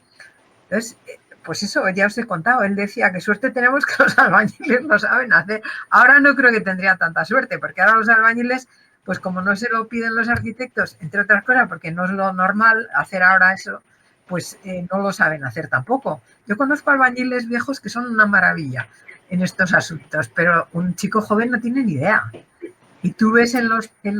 Entonces, pues eso ya os he contado. Él decía que suerte tenemos que los albañiles lo saben hacer. Ahora no creo que tendría tanta suerte, porque ahora los albañiles, pues como no se lo piden los arquitectos, entre otras cosas, porque no es lo normal hacer ahora eso, pues no lo saben hacer tampoco. Yo conozco albañiles viejos que son una maravilla en estos asuntos, pero un chico joven no tiene ni idea. Y tú ves en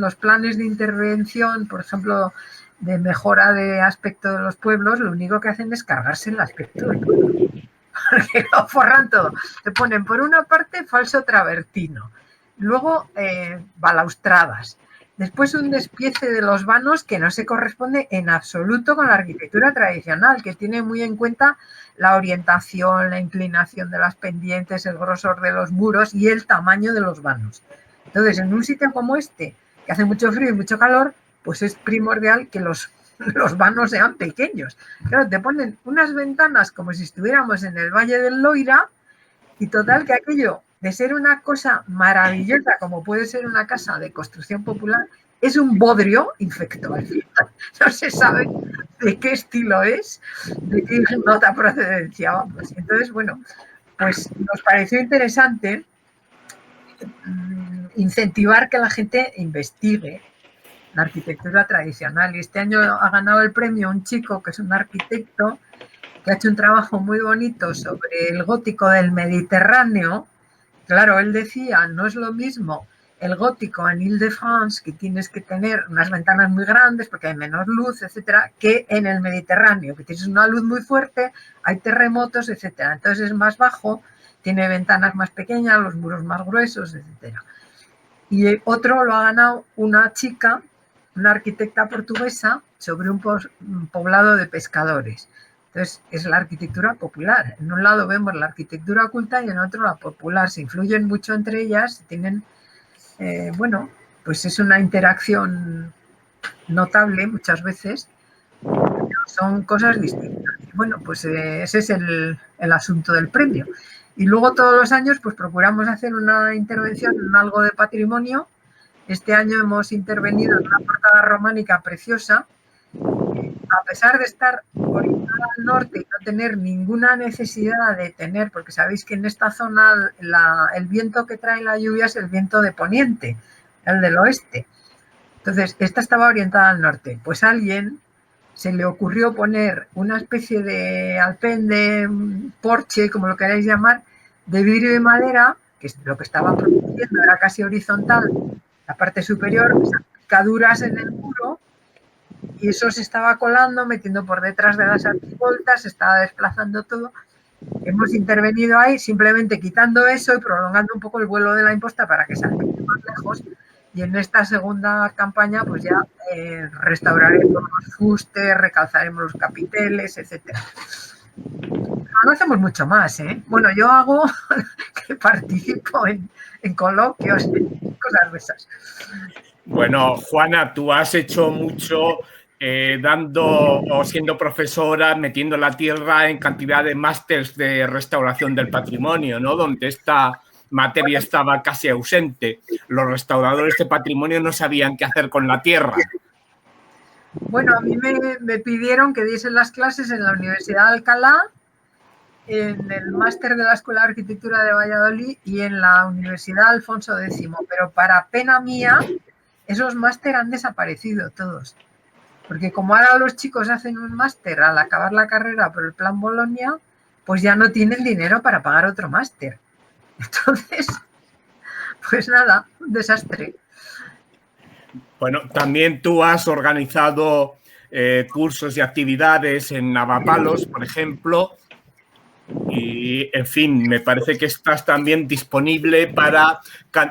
los planes de intervención, por ejemplo, de mejora de aspecto de los pueblos, lo único que hacen es cargarse el aspecto. Porque lo forran todo. Te ponen por una parte falso travertino, luego balaustradas, después un despiece de los vanos que no se corresponde en absoluto con la arquitectura tradicional, que tiene muy en cuenta la orientación, la inclinación de las pendientes, el grosor de los muros y el tamaño de los vanos. Entonces, en un sitio como este, que hace mucho frío y mucho calor, pues es primordial que los vanos sean pequeños. Claro, te ponen unas ventanas como si estuviéramos en el Valle del Loira y total que aquello, de ser una cosa maravillosa como puede ser una casa de construcción popular, es un bodrio infecto al final. No se sabe de qué estilo es, de qué nota procedencia, vamos. Entonces, bueno, pues nos pareció interesante incentivar que la gente investigue la arquitectura tradicional. Y este año ha ganado el premio un chico que es un arquitecto que ha hecho un trabajo muy bonito sobre el gótico del Mediterráneo. Claro, él decía, no es lo mismo el gótico en Île-de-France, que tienes que tener unas ventanas muy grandes porque hay menos luz, etcétera, que en el Mediterráneo, que tienes una luz muy fuerte, hay terremotos, etcétera. Entonces es más bajo, tiene ventanas más pequeñas, los muros más gruesos, etcétera. Y otro lo ha ganado una chica, una arquitecta portuguesa, sobre un poblado de pescadores. Entonces, es la arquitectura popular. En un lado vemos la arquitectura culta y en otro la popular. Se influyen mucho entre ellas, tienen, bueno, pues es una interacción notable muchas veces, pero son cosas distintas. bueno, pues ese es el asunto del premio. Y luego todos los años pues procuramos hacer una intervención en algo de patrimonio. Este año hemos intervenido en una portada románica preciosa. A pesar de estar orientada al norte y no tener ninguna necesidad de tener, porque sabéis que en esta zona el viento que trae la lluvia es el viento de poniente, el del oeste. Entonces, esta estaba orientada al norte. Pues a alguien se le ocurrió poner una especie de alpén de porche, como lo queráis llamar, de vidrio y madera, que es lo que estaba produciendo, era casi horizontal, la parte superior, picaduras en el muro, y eso se estaba colando, metiendo por detrás de las arquivoltas, se estaba desplazando todo. Hemos intervenido ahí simplemente quitando eso y prolongando un poco el vuelo de la imposta para que salga más lejos. Y en esta segunda campaña pues ya restauraremos los fustes, recalzaremos los capiteles, etcétera. No hacemos mucho más, ¿eh? Bueno, yo hago que participo en coloquios, cosas de esas. Bueno, Juana, tú has hecho mucho dando o siendo profesora, metiendo la tierra en cantidad de másters de restauración del patrimonio, ¿no? Donde esta materia estaba casi ausente. Los restauradores de patrimonio no sabían qué hacer con la tierra. Bueno, a mí me pidieron que diese las clases en la Universidad de Alcalá, en el máster de la Escuela de Arquitectura de Valladolid y en la Universidad Alfonso X, pero para pena mía, esos máster han desaparecido todos. Porque como ahora los chicos hacen un máster al acabar la carrera por el plan Bolonia, pues ya no tienen dinero para pagar otro máster. Entonces, pues nada, un desastre. Bueno, también tú has organizado cursos y actividades en Navapalos, por ejemplo, y, en fin, me parece que estás también disponible para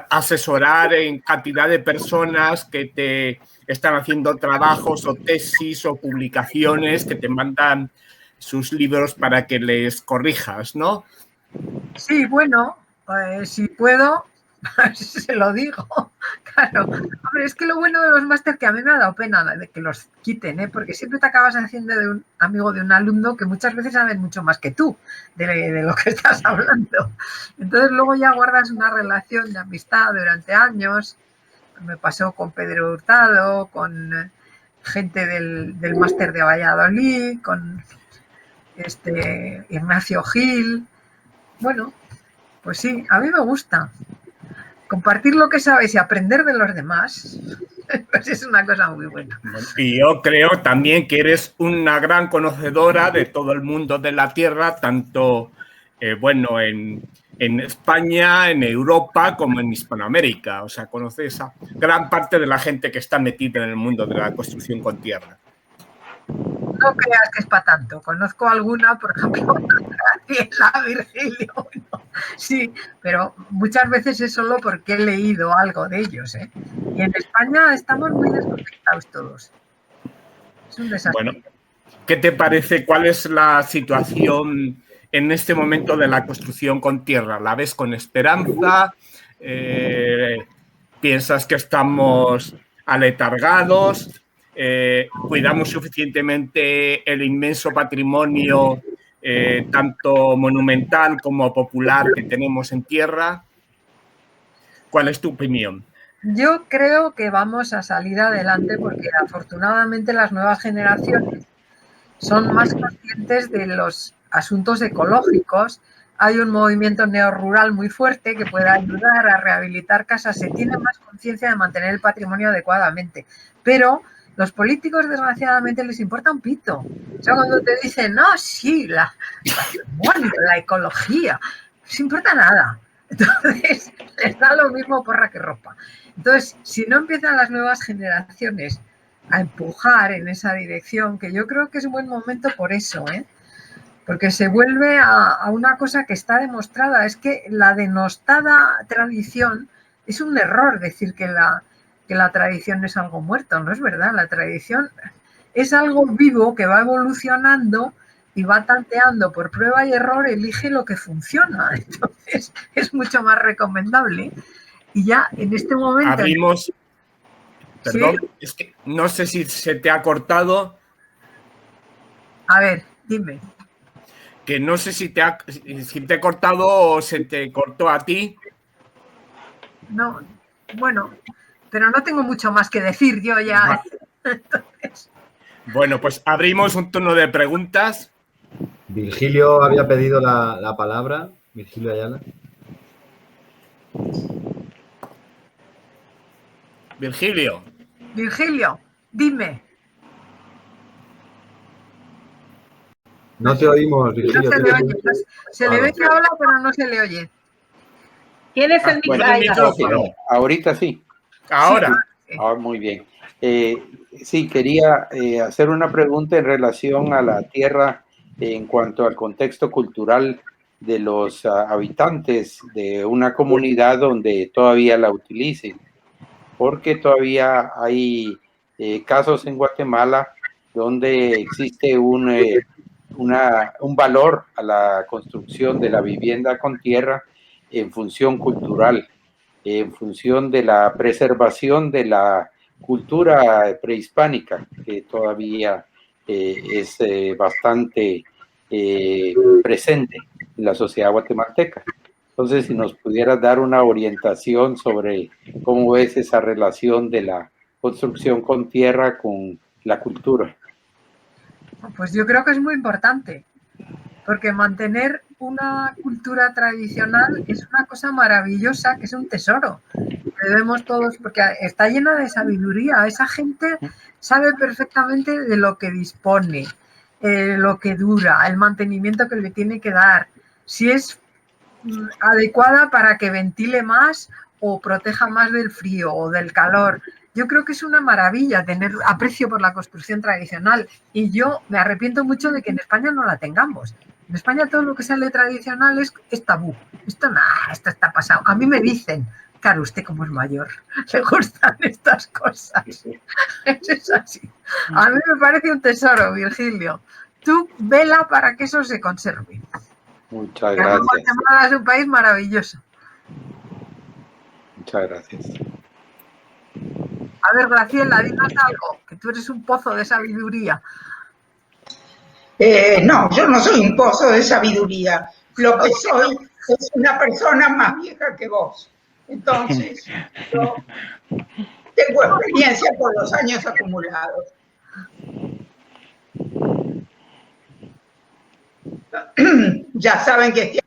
asesorar en cantidad de personas que te están haciendo trabajos o tesis o publicaciones que te mandan sus libros para que les corrijas, ¿no? Sí, bueno, si puedo, se lo digo. Claro, hombre, es que lo bueno de los máster que a mí me ha dado pena de que los quiten, ¿eh? Porque siempre te acabas haciendo de un amigo de un alumno que muchas veces saben mucho más que tú de lo que estás hablando. Entonces luego ya guardas una relación de amistad durante años. Me pasó con Pedro Hurtado, con gente del máster de Valladolid, con Ignacio Gil. Bueno, pues sí, a mí me gusta. Compartir lo que sabes y aprender de los demás, pues es una cosa muy buena. Y yo creo también que eres una gran conocedora de todo el mundo de la Tierra, tanto bueno, en España, en Europa, como en Hispanoamérica. O sea, conoces a gran parte de la gente que está metida en el mundo de la construcción con tierra. No creas que es para tanto. Conozco alguna, por ejemplo, Graciela, Virgilio. Bueno, sí, pero muchas veces es solo porque he leído algo de ellos, ¿eh? Y en España estamos muy desconectados todos. Es un desastre. Bueno, ¿qué te parece? ¿Cuál es la situación en este momento de la construcción con tierra? ¿La ves con esperanza? ¿Piensas que estamos aletargados? ¿Cuidamos suficientemente el inmenso patrimonio tanto monumental como popular que tenemos en tierra? ¿Cuál es tu opinión? Yo creo que vamos a salir adelante porque afortunadamente las nuevas generaciones son más conscientes de los asuntos ecológicos. Hay un movimiento neorrural muy fuerte que puede ayudar a rehabilitar casas. Se tiene más conciencia de mantener el patrimonio adecuadamente, pero los políticos, desgraciadamente, les importa un pito. O sea, cuando te dicen, no, sí, la ecología, no les importa nada. Entonces, les da lo mismo porra que ropa. Entonces, si no empiezan las nuevas generaciones a empujar en esa dirección, que yo creo que es un buen momento por eso, ¿eh? Porque se vuelve a una cosa que está demostrada, es que la denostada tradición es un error decir que la tradición es algo muerto, no es verdad. La tradición es algo vivo que va evolucionando y va tanteando por prueba y error, elige lo que funciona. Entonces es mucho más recomendable. Y ya en este momento... Abrimos... Perdón, ¿sí? Es que no sé si se te ha cortado. A ver, dime. que no sé si te he cortado o se te cortó a ti. No, bueno, pero no tengo mucho más que decir yo ya. Entonces... Bueno, pues abrimos un turno de preguntas. Virgilio había pedido la palabra. Virgilio Ayala. Virgilio, dime. No te oímos, Virgilio. No se le oye. Se le ve que habla, pero no se le oye. ¿Tienes el micrófono? Ahorita sí. Ahora. Sí. Muy bien. Sí, quería hacer una pregunta en relación a la tierra en cuanto al contexto cultural de los habitantes de una comunidad donde todavía la utilicen, porque todavía hay casos en Guatemala donde existe un valor a la construcción de la vivienda con tierra en función cultural, en función de la preservación de la cultura prehispánica, que todavía es bastante presente en la sociedad guatemalteca. Entonces, si nos pudieras dar una orientación sobre cómo ves esa relación de la construcción con tierra con la cultura. Pues yo creo que es muy importante, porque mantener una cultura tradicional es una cosa maravillosa, que es un tesoro. Debemos todos, porque está llena de sabiduría. Esa gente sabe perfectamente de lo que dispone, lo que dura, el mantenimiento que le tiene que dar, si es adecuada para que ventile más o proteja más del frío o del calor. Yo creo que es una maravilla tener aprecio por la construcción tradicional, y yo me arrepiento mucho de que en España no la tengamos. En España todo lo que sale tradicional es tabú. Esto está pasado. A mí me dicen, claro, usted como es mayor, le gustan estas cosas. Es así. A mí me parece un tesoro, Virgilio. Tú vela para que eso se conserve. Muchas gracias. Guatemala es un país maravilloso. Muchas gracias. A ver, Graciela, dinos algo, que tú eres un pozo de sabiduría. No, yo no soy un pozo de sabiduría. Lo que soy es una persona más vieja que vos. Entonces, yo tengo experiencia por los años acumulados. Ya saben que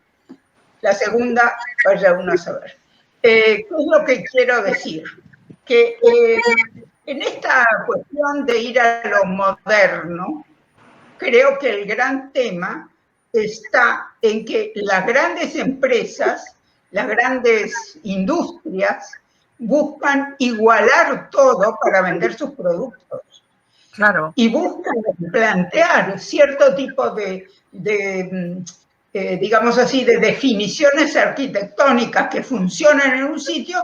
la segunda, vaya uno a saber. ¿Qué es lo que quiero decir? Que en esta cuestión de ir a lo moderno, creo que el gran tema está en que las grandes empresas, las grandes industrias, buscan igualar todo para vender sus productos. Claro. Y buscan plantear cierto tipo digamos así, de definiciones arquitectónicas que funcionan en un sitio,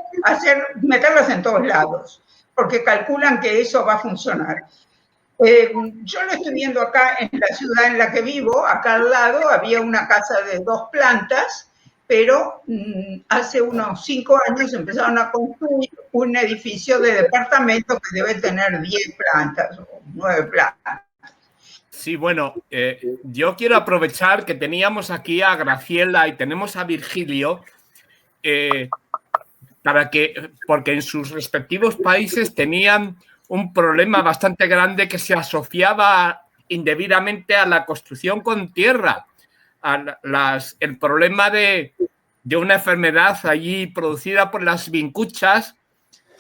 meterlas en todos lados, porque calculan que eso va a funcionar. Yo lo estoy viendo acá en la ciudad en la que vivo, acá al lado había una casa de 2 plantas, pero hace unos 5 años empezaron a construir un edificio de departamento que debe tener 10 plantas o 9 plantas. Sí, bueno, yo quiero aprovechar que teníamos aquí a Graciela y tenemos a Virgilio, porque en sus respectivos países tenían un problema bastante grande que se asociaba indebidamente a la construcción con tierra, el problema de una enfermedad allí producida por las vincuchas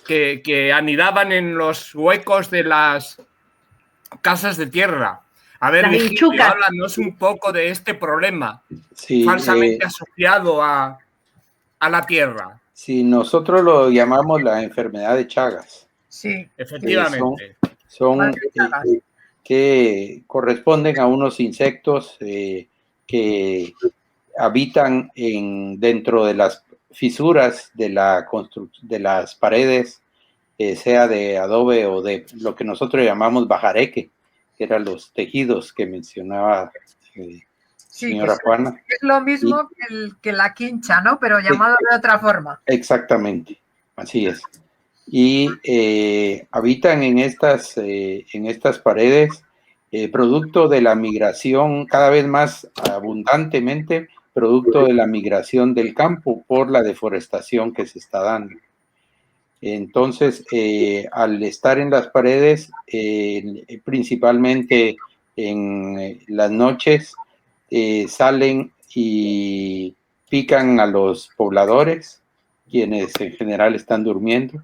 que anidaban en los huecos de las casas de tierra. A ver, Virgilio, háblanos un poco de este problema falsamente asociado a la tierra. Sí, nosotros lo llamamos la enfermedad de Chagas. Sí, efectivamente. Son que corresponden a unos insectos que habitan dentro de las fisuras de las paredes, sea de adobe o de lo que nosotros llamamos bajareque, que eran los tejidos que mencionaba señora Juana. Es lo mismo que la quincha, ¿no? Pero llamado de otra forma. Exactamente, así es. Y habitan en estas paredes producto de la migración, cada vez más abundantemente, producto de la migración del campo por la deforestación que se está dando. Entonces, al estar en las paredes, principalmente en las noches, salen y pican a los pobladores, quienes en general están durmiendo,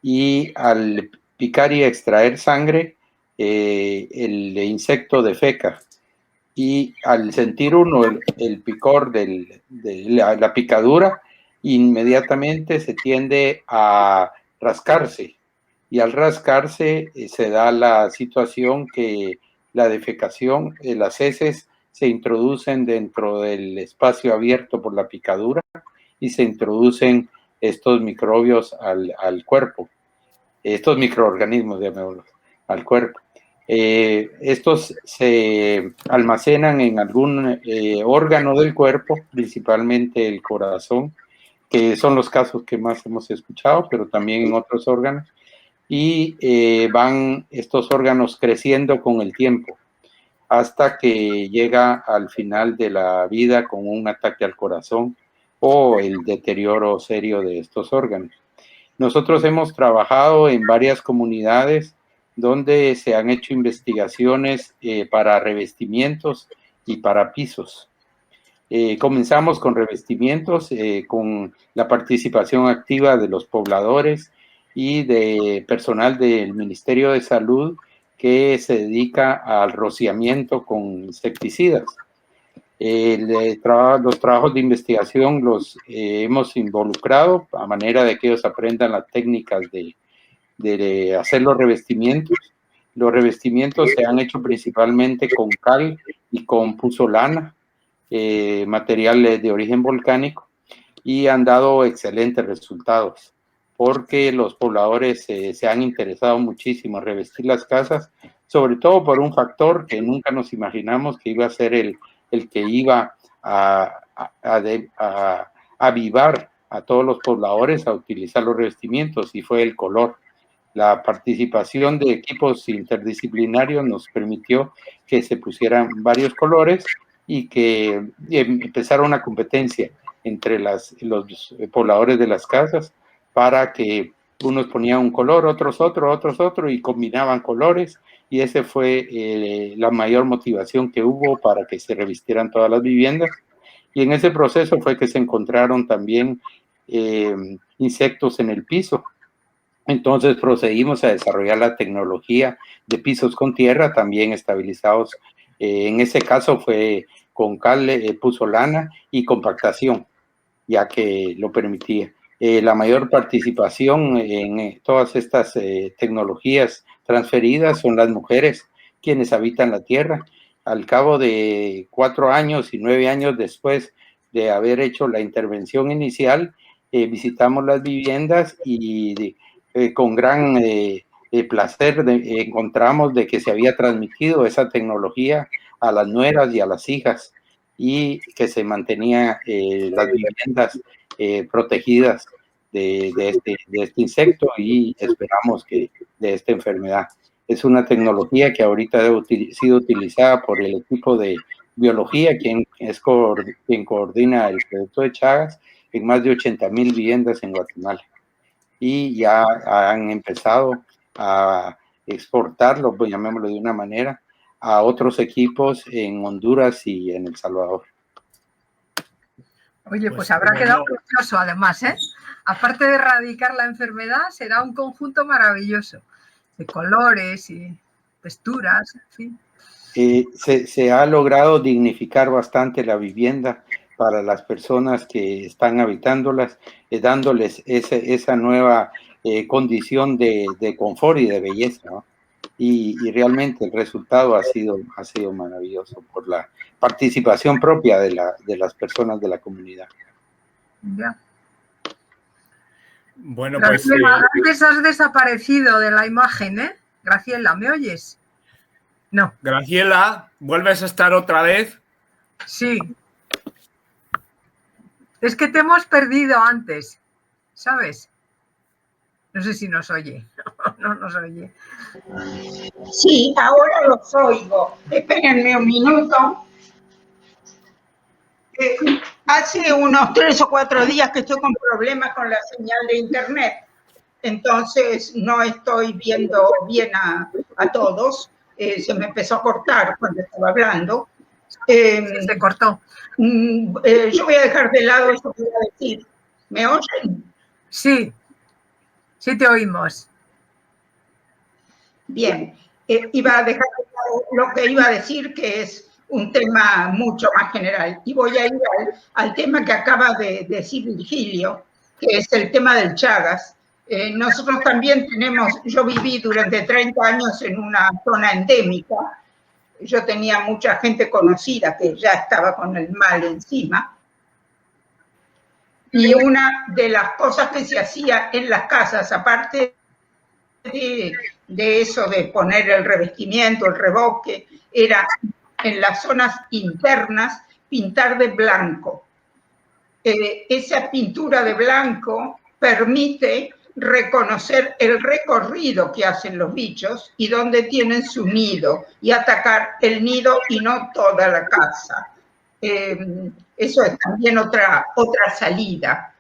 y al picar y extraer sangre, el insecto defeca, y al sentir uno el picor de la picadura, inmediatamente se tiende a rascarse, y al rascarse se da la situación que la defecación, las heces se introducen dentro del espacio abierto por la picadura y se introducen estos microbios al cuerpo, estos microorganismos, llamémoslos, al cuerpo. Estos se almacenan en algún órgano del cuerpo, principalmente el corazón, que son los casos que más hemos escuchado, pero también en otros órganos, y van estos órganos creciendo con el tiempo hasta que llega al final de la vida con un ataque al corazón o el deterioro serio de estos órganos. Nosotros hemos trabajado en varias comunidades donde se han hecho investigaciones para revestimientos y para pisos. Comenzamos con revestimientos, con la participación activa de los pobladores y de personal del Ministerio de Salud que se dedica al rociamiento con insecticidas. Los trabajos de investigación los hemos involucrado a manera de que ellos aprendan las técnicas de hacer los revestimientos. Los revestimientos se han hecho principalmente con cal y con puzolana, materiales de origen volcánico, y han dado excelentes resultados porque los pobladores se han interesado muchísimo en revestir las casas, sobre todo por un factor que nunca nos imaginamos que iba a ser el que iba a avivar a todos los pobladores a utilizar los revestimientos, y fue el color. La participación de equipos interdisciplinarios nos permitió que se pusieran varios colores y que empezara una competencia entre los pobladores de las casas para que unos ponían un color, otros otro, y combinaban colores, y ese fue la mayor motivación que hubo para que se revistieran todas las viviendas. Y en ese proceso fue que se encontraron también insectos en el piso. Entonces procedimos a desarrollar la tecnología de pisos con tierra, también estabilizados. En ese caso fue con cal, puzolana y compactación, ya que lo permitía. La mayor participación en todas estas tecnologías transferidas son las mujeres, quienes habitan la tierra. Al cabo de 4 años y 9 años después de haber hecho la intervención inicial, visitamos las viviendas y con gran placer encontramos de que se había transmitido esa tecnología a las nueras y a las hijas, y que se mantenía las viviendas protegidas de este insecto, y esperamos que de esta enfermedad. Es una tecnología que ahorita ha sido utilizada por el equipo de biología, quien coordina el proyecto de Chagas, en más de 80,000 viviendas en Guatemala. Y ya han empezado a exportarlo, pues llamémoslo de una manera, a otros equipos en Honduras y en El Salvador. Oye, pues habrá quedado precioso además, ¿eh? Aparte de erradicar la enfermedad, será un conjunto maravilloso de colores y texturas, en fin. Se ha logrado dignificar bastante la vivienda para las personas que están habitándolas, dándoles esa nueva condición de confort y de belleza, ¿no? Y realmente el resultado ha sido maravilloso por la participación propia de las personas de la comunidad. Ya. Bueno, Graciela, pues antes has desaparecido de la imagen, ¿eh? Graciela, ¿me oyes? No. Graciela, ¿vuelves a estar otra vez? Sí. Es que te hemos perdido antes, ¿sabes? No sé si nos oye. no nos oye. Sí, ahora los oigo. Espérenme un minuto. Hace unos 3 o 4 días que estoy con problemas con la señal de internet. Entonces no estoy viendo bien a todos. Se me empezó a cortar cuando estaba hablando. Sí, se cortó. Yo voy a dejar de lado eso que iba a decir. ¿Me oyen? Sí, sí te oímos. Bien, iba a dejar de lado lo que iba a decir, que es un tema mucho más general. Y voy a ir al tema que acaba de decir Virgilio, que es el tema del Chagas. Nosotros también tenemos, yo viví durante 30 años en una zona endémica. Yo tenía mucha gente conocida que ya estaba con el mal encima. Y una de las cosas que se hacía en las casas, aparte de eso de poner el revestimiento, el revoque, era en las zonas internas pintar de blanco. Esa pintura de blanco permite reconocer el recorrido que hacen los bichos y dónde tienen su nido, y atacar el nido y no toda la casa. Eso es también otra salida.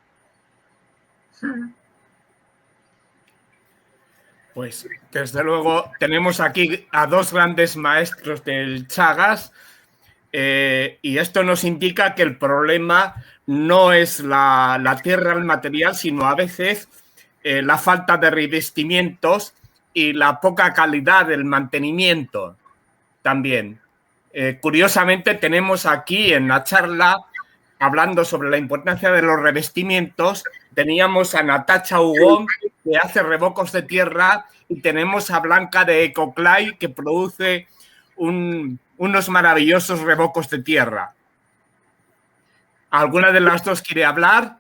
Pues desde luego tenemos aquí a dos grandes maestros del Chagas, y esto nos indica que el problema no es la tierra, el material, sino a veces la falta de revestimientos y la poca calidad del mantenimiento también. Curiosamente tenemos aquí en la charla, hablando sobre la importancia de los revestimientos, teníamos a Natacha Hugón, que hace revocos de tierra, y tenemos a Blanca de Ecoclay, que produce unos maravillosos revocos de tierra. ¿Alguna de las dos quiere hablar?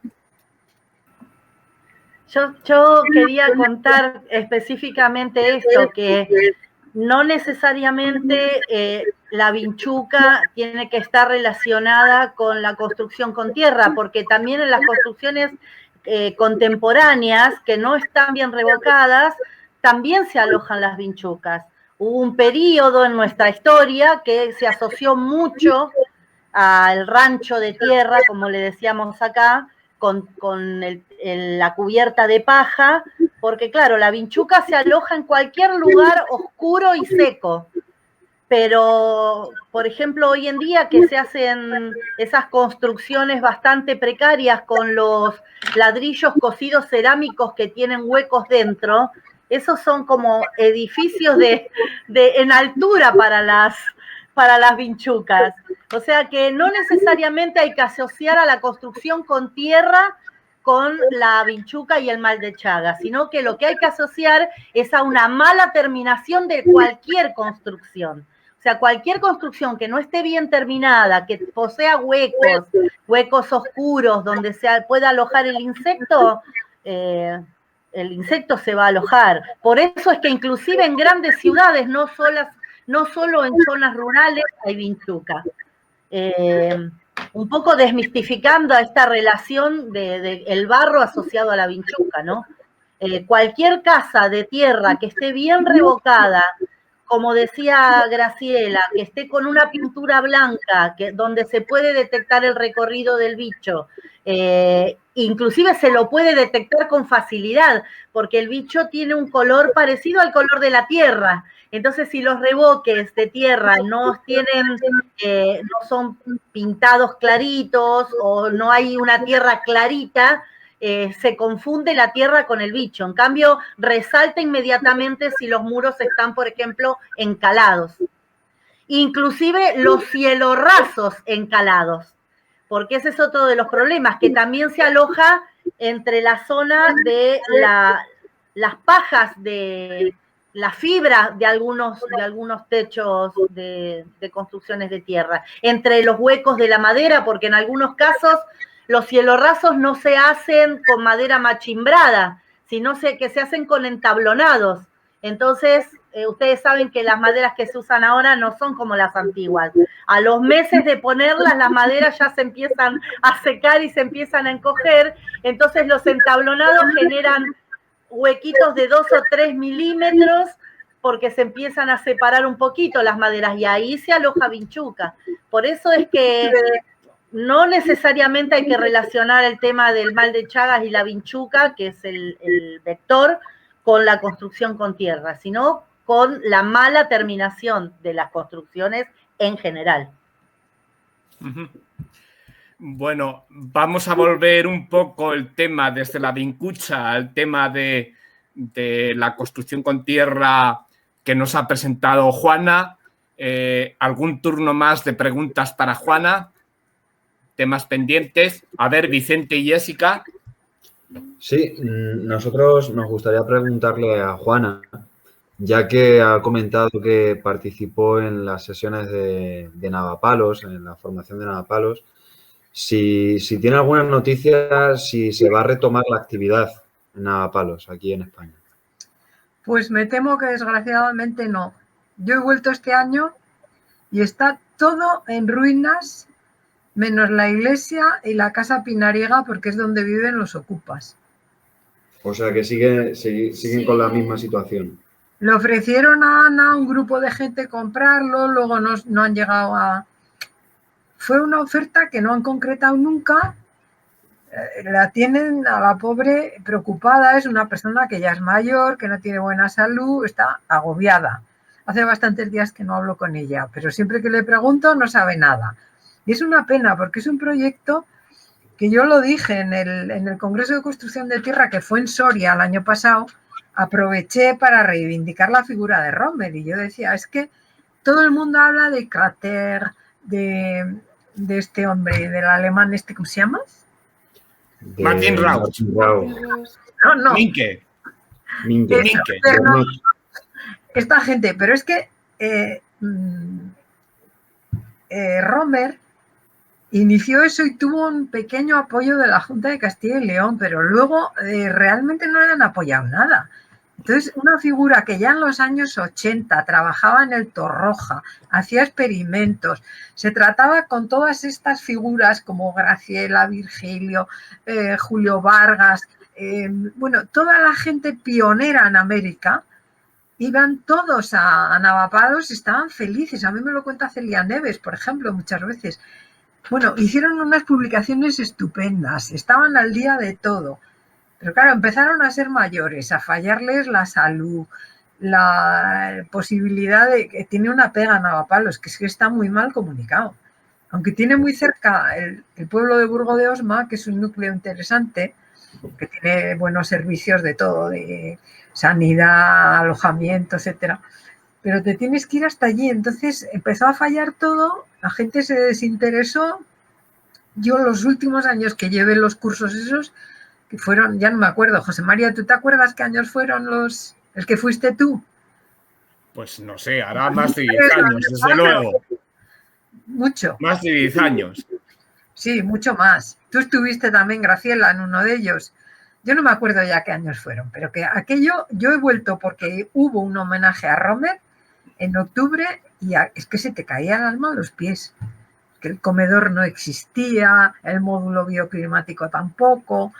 Yo quería contar específicamente esto, que no necesariamente la vinchuca tiene que estar relacionada con la construcción con tierra, porque también en las construcciones contemporáneas que no están bien revocadas, también se alojan las vinchucas. Hubo un periodo en nuestra historia que se asoció mucho al rancho de tierra, como le decíamos acá, con la cubierta de paja, porque claro, la vinchuca se aloja en cualquier lugar oscuro y seco. Pero, por ejemplo, hoy en día que se hacen esas construcciones bastante precarias con los ladrillos cocidos cerámicos que tienen huecos dentro, esos son como edificios en altura para las vinchucas. O sea que no necesariamente hay que asociar a la construcción con tierra con la vinchuca y el mal de Chagas, sino que lo que hay que asociar es a una mala terminación de cualquier construcción. O sea, cualquier construcción que no esté bien terminada, que posea huecos oscuros donde se pueda alojar el insecto se va a alojar. Por eso es que inclusive en grandes ciudades, no solo en zonas rurales, hay vinchuca. Un poco desmistificando a esta relación del barro asociado a la vinchuca, ¿no? Cualquier casa de tierra que esté bien revocada, como decía Graciela, que esté con una pintura blanca, donde se puede detectar el recorrido del bicho, inclusive se lo puede detectar con facilidad, porque el bicho tiene un color parecido al color de la tierra. Entonces, si los revoques de tierra no son pintados claritos o no hay una tierra clarita, se confunde la tierra con el bicho. En cambio, resalta inmediatamente si los muros están, por ejemplo, encalados. Inclusive los cielorrasos encalados, porque ese es otro de los problemas, que también se aloja entre la zona de las pajas de la fibra de algunos techos de construcciones de tierra, entre los huecos de la madera, porque en algunos casos los cielorrasos no se hacen con madera machimbrada, sino que se hacen con entablonados. Entonces, ustedes saben que las maderas que se usan ahora no son como las antiguas. A los meses de ponerlas, las maderas ya se empiezan a secar y se empiezan a encoger. Entonces, los entablonados generan huequitos de 2 o 3 milímetros porque se empiezan a separar un poquito las maderas y ahí se aloja vinchuca. Por eso es que no necesariamente hay que relacionar el tema del mal de Chagas y la vinchuca, que es el vector, con la construcción con tierra, sino con la mala terminación de las construcciones en general. Bueno, vamos a volver un poco el tema desde la vincucha al tema de la construcción con tierra que nos ha presentado Juana. ¿Algún turno más de preguntas para Juana? ¿Temas pendientes? A ver, Vicente y Jessica. Sí, nosotros nos gustaría preguntarle a Juana, ya que ha comentado que participó en las sesiones de Navapalos, en la formación de Navapalos, si tiene algunas noticias, si se va a retomar la actividad en Navapalos aquí en España. Pues me temo que desgraciadamente no. Yo he vuelto este año y está todo en ruinas, menos la iglesia y la casa pinariega, porque es donde viven los ocupas. O sea que siguen Sí. con la misma situación. Le ofrecieron a Ana un grupo de gente comprarlo, luego no han llegado a... Fue una oferta que no han concretado nunca. La tienen a la pobre preocupada, es una persona que ya es mayor, que no tiene buena salud, está agobiada. Hace bastantes días que no hablo con ella, pero siempre que le pregunto no sabe nada. Y es una pena porque es un proyecto que yo lo dije en el Congreso de Construcción de Tierra, que fue en Soria el año pasado, aproveché para reivindicar la figura de Romer y yo decía, es que todo el mundo habla de Crater, de este hombre, del alemán este, ¿cómo se llama? Martin Rauch. No. Minke. Esta gente, pero es que Romer inició eso y tuvo un pequeño apoyo de la Junta de Castilla y León, pero luego realmente no le han apoyado nada. Entonces, una figura que ya en los años 80 trabajaba en el Torroja, hacía experimentos, se trataba con todas estas figuras como Graciela, Virgilio, Julio Vargas, bueno, toda la gente pionera en América, iban todos a Navapalos y estaban felices. A mí me lo cuenta Celia Neves, por ejemplo, muchas veces. Bueno, hicieron unas publicaciones estupendas, estaban al día de todo. Pero claro, empezaron a ser mayores, a fallarles la salud, la posibilidad de que tiene una pega Navapalos, que es que está muy mal comunicado. Aunque tiene muy cerca el pueblo de Burgo de Osma, que es un núcleo interesante, que tiene buenos servicios de todo, de sanidad, alojamiento, etcétera. Pero te tienes que ir hasta allí. Entonces empezó a fallar todo, la gente se desinteresó. Yo los últimos años que llevé los cursos esos, que fueron, ya no me acuerdo, José María, ¿tú te acuerdas qué años fueron el que fuiste tú? Pues no sé, hará más de 10 años, desde luego. Mucho. Más de 10 años. Sí, mucho más. Tú estuviste también, Graciela, en uno de ellos. Yo no me acuerdo ya qué años fueron, pero que aquello, yo he vuelto porque hubo un homenaje a Romer en octubre y es que se te caía el alma a los pies. Que el comedor no existía, el módulo bioclimático tampoco,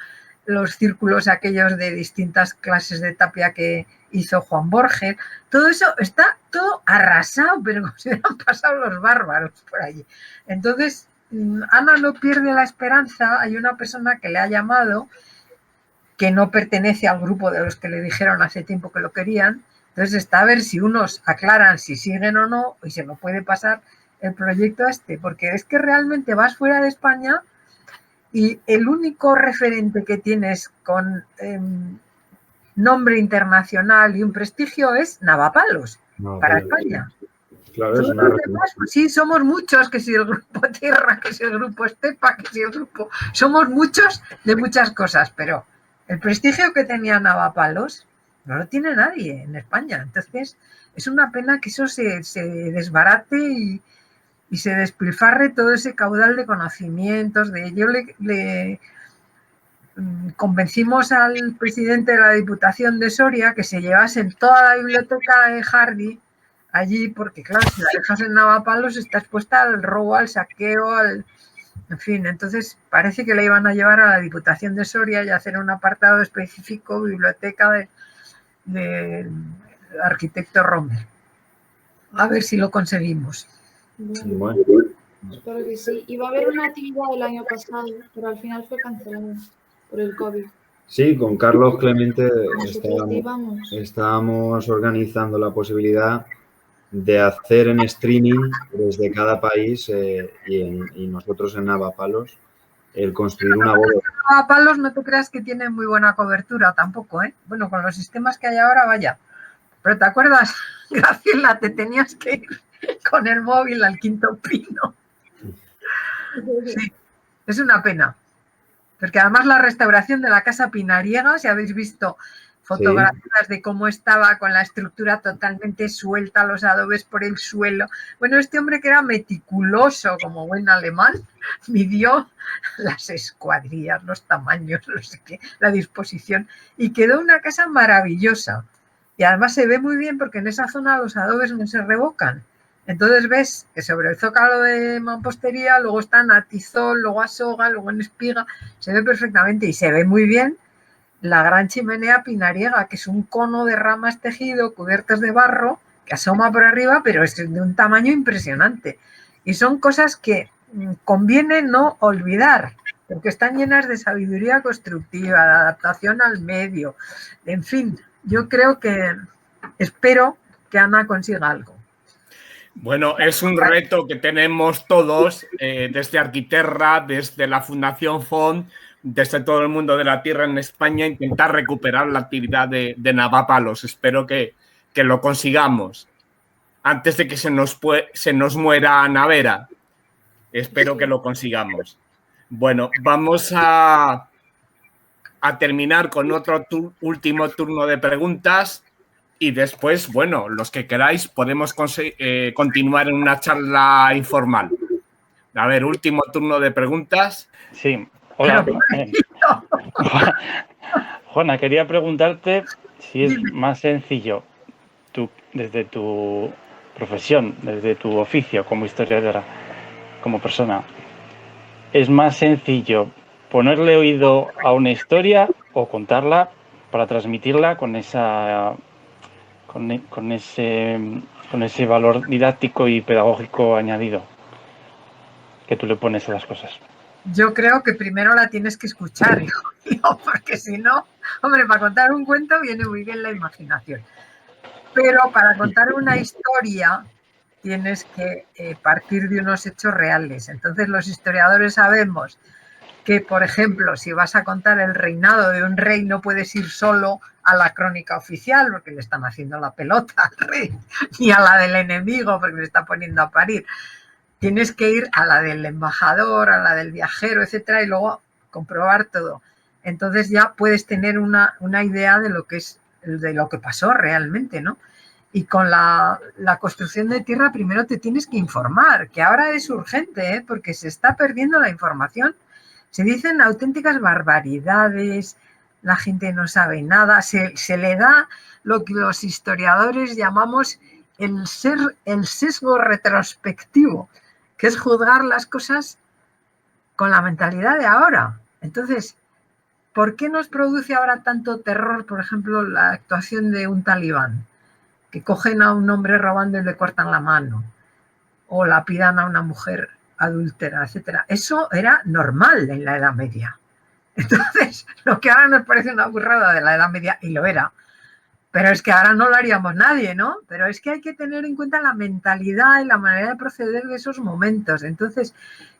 los círculos aquellos de distintas clases de tapia que hizo Juan Borges, todo eso está todo arrasado, pero como si hubieran pasado los bárbaros por allí. Entonces, Ana no pierde la esperanza, hay una persona que le ha llamado, que no pertenece al grupo de los que le dijeron hace tiempo que lo querían, entonces está a ver si unos aclaran si siguen o no, y se lo puede pasar el proyecto este, porque es que realmente vas fuera de España y el único referente que tienes con nombre internacional y un prestigio es Navapalos, para España. Claro, es una demás, pues sí, somos muchos, que si el grupo Tierra, que si el grupo Estepa, que si el grupo... Somos muchos de muchas cosas, pero el prestigio que tenía Navapalos no lo tiene nadie en España. Entonces, es una pena que eso se desbarate y se despilfarre todo ese caudal de conocimientos. Yo le convencimos al presidente de la Diputación de Soria que se llevasen toda la biblioteca de Hardy allí, porque claro, si la dejas en Navapalos está expuesta al robo, al saqueo, En fin, entonces parece que la iban a llevar a la Diputación de Soria y hacer un apartado específico, biblioteca de arquitecto Romer. A ver si lo conseguimos. Bueno, espero que sí. Iba a haber una actividad el año pasado, pero al final fue cancelada por el COVID. Sí, con Carlos Clemente Nosotros estábamos organizando la posibilidad de hacer en streaming desde cada país y nosotros en Navapalos el construir una bóveda. Navapalos no te creas que tiene muy buena cobertura tampoco, ¿eh? Bueno, con los sistemas que hay ahora, vaya. Pero ¿te acuerdas, Graciela? Te tenías que ir con el móvil al Quinto Pino. Sí, es una pena. Porque además la restauración de la Casa Pinariega, si habéis visto fotografías de cómo estaba con la estructura totalmente suelta, los adobes por el suelo. Bueno, este hombre que era meticuloso como buen alemán, midió las escuadrillas, los tamaños, no sé qué, la disposición, y quedó una casa maravillosa. Y además se ve muy bien porque en esa zona los adobes no se revocan. Entonces ves que sobre el zócalo de mampostería, luego está en atizol, luego a soga, luego en espiga, se ve perfectamente y se ve muy bien la gran chimenea pinariega, que es un cono de ramas tejido cubiertas de barro que asoma por arriba, pero es de un tamaño impresionante. Y son cosas que conviene no olvidar, porque están llenas de sabiduría constructiva, de adaptación al medio. En fin, yo creo que espero que Ana consiga algo. Bueno, es un reto que tenemos todos, desde Arquiterra, desde la Fundación FON, desde todo el mundo de la tierra en España, intentar recuperar la actividad de Navapalos. Espero que lo consigamos antes de que se nos muera Navera. Espero que lo consigamos. Bueno, vamos a terminar con otro último turno de preguntas. Y después, bueno, los que queráis, podemos continuar en una charla informal. A ver, último turno de preguntas. Sí, hola. Juana, quería preguntarte si es más sencillo, desde tu profesión, desde tu oficio como historiadora, como persona, ¿es más sencillo ponerle oído a una historia o contarla para transmitirla con esa... Con ese valor didáctico y pedagógico añadido que tú le pones a las cosas? Yo creo que primero la tienes que escuchar, hijo, porque si no, hombre, para contar un cuento viene muy bien la imaginación. Pero para contar una historia tienes que partir de unos hechos reales. Entonces los historiadores sabemos que, por ejemplo, si vas a contar el reinado de un rey, no puedes ir solo a la crónica oficial porque le están haciendo la pelota al rey, ni a la del enemigo porque le está poniendo a parir. Tienes que ir a la del embajador, a la del viajero, etcétera, y luego comprobar todo. Entonces ya puedes tener una idea de lo que pasó realmente, ¿no? Y con la construcción de tierra primero te tienes que informar, que ahora es urgente, porque se está perdiendo la información. Se dicen auténticas barbaridades, la gente no sabe nada, se le da lo que los historiadores llamamos el sesgo retrospectivo, que es juzgar las cosas con la mentalidad de ahora. Entonces, ¿por qué nos produce ahora tanto terror, por ejemplo, la actuación de un talibán? Que cogen a un hombre robando y le cortan la mano, o lapidan a una mujer adúltera, etcétera. Eso era normal en la Edad Media. Entonces, lo que ahora nos parece una burrada de la Edad Media, y lo era, pero es que ahora no lo haríamos nadie, ¿no? Pero es que hay que tener en cuenta la mentalidad y la manera de proceder de esos momentos. Entonces,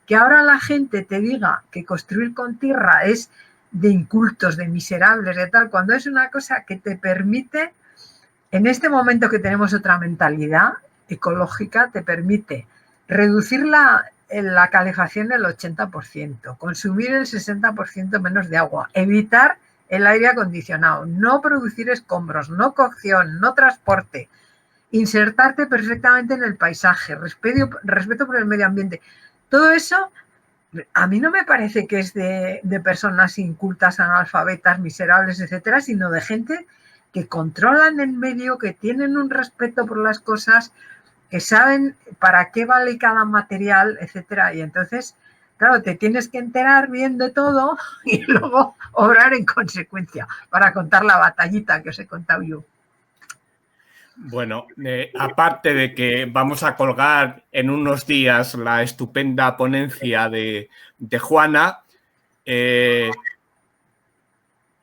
que ahora la gente te diga que construir con tierra es de incultos, de miserables, de tal, cuando es una cosa que te permite, en este momento que tenemos otra mentalidad ecológica, te permite reducir la calefacción del 80%, consumir el 60% menos de agua, evitar el aire acondicionado, no producir escombros, no cocción, no transporte, insertarte perfectamente en el paisaje, respeto por el medio ambiente. Todo eso a mí no me parece que es de personas incultas, analfabetas, miserables, etcétera, sino de gente que controlan el medio, que tienen un respeto por las cosas, que saben para qué vale cada material, etcétera. Y entonces Claro, te tienes que enterar bien de todo y luego obrar en consecuencia para contar la batallita que os he contado yo. Bueno, aparte de que vamos a colgar en unos días la estupenda ponencia de Juana,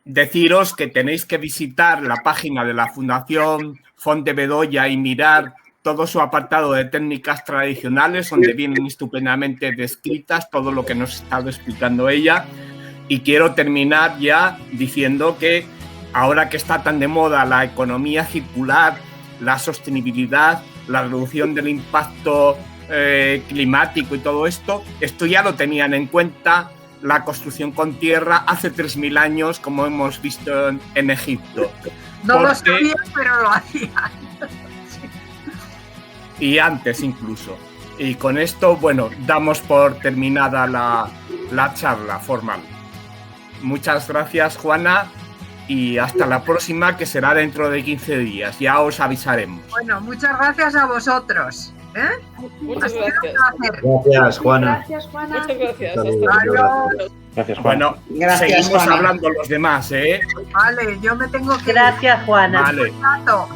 deciros que tenéis que visitar la página de la Fundación Font de Bedoya y mirar todo su apartado de técnicas tradicionales, donde vienen estupendamente descritas todo lo que nos ha estado explicando ella. Y quiero terminar ya diciendo que ahora que está tan de moda la economía circular, la sostenibilidad, la reducción del impacto climático y todo esto ya lo tenían en cuenta la construcción con tierra hace 3000 años, como hemos visto en Egipto. No lo sabía, pero lo hacían. Y antes incluso. Y con esto, bueno, damos por terminada la charla formal. Muchas gracias, Juana, y hasta la próxima, que será dentro de 15 días. Ya os avisaremos. Bueno, muchas gracias a vosotros. Muchas gracias. Gracias, Juana. Gracias, Juana. Muchas gracias. Gracias, Juana. Bueno, seguimos hablando los demás, ¿eh? Vale, yo me tengo que ir. Gracias, Juana. Vale. Un rato.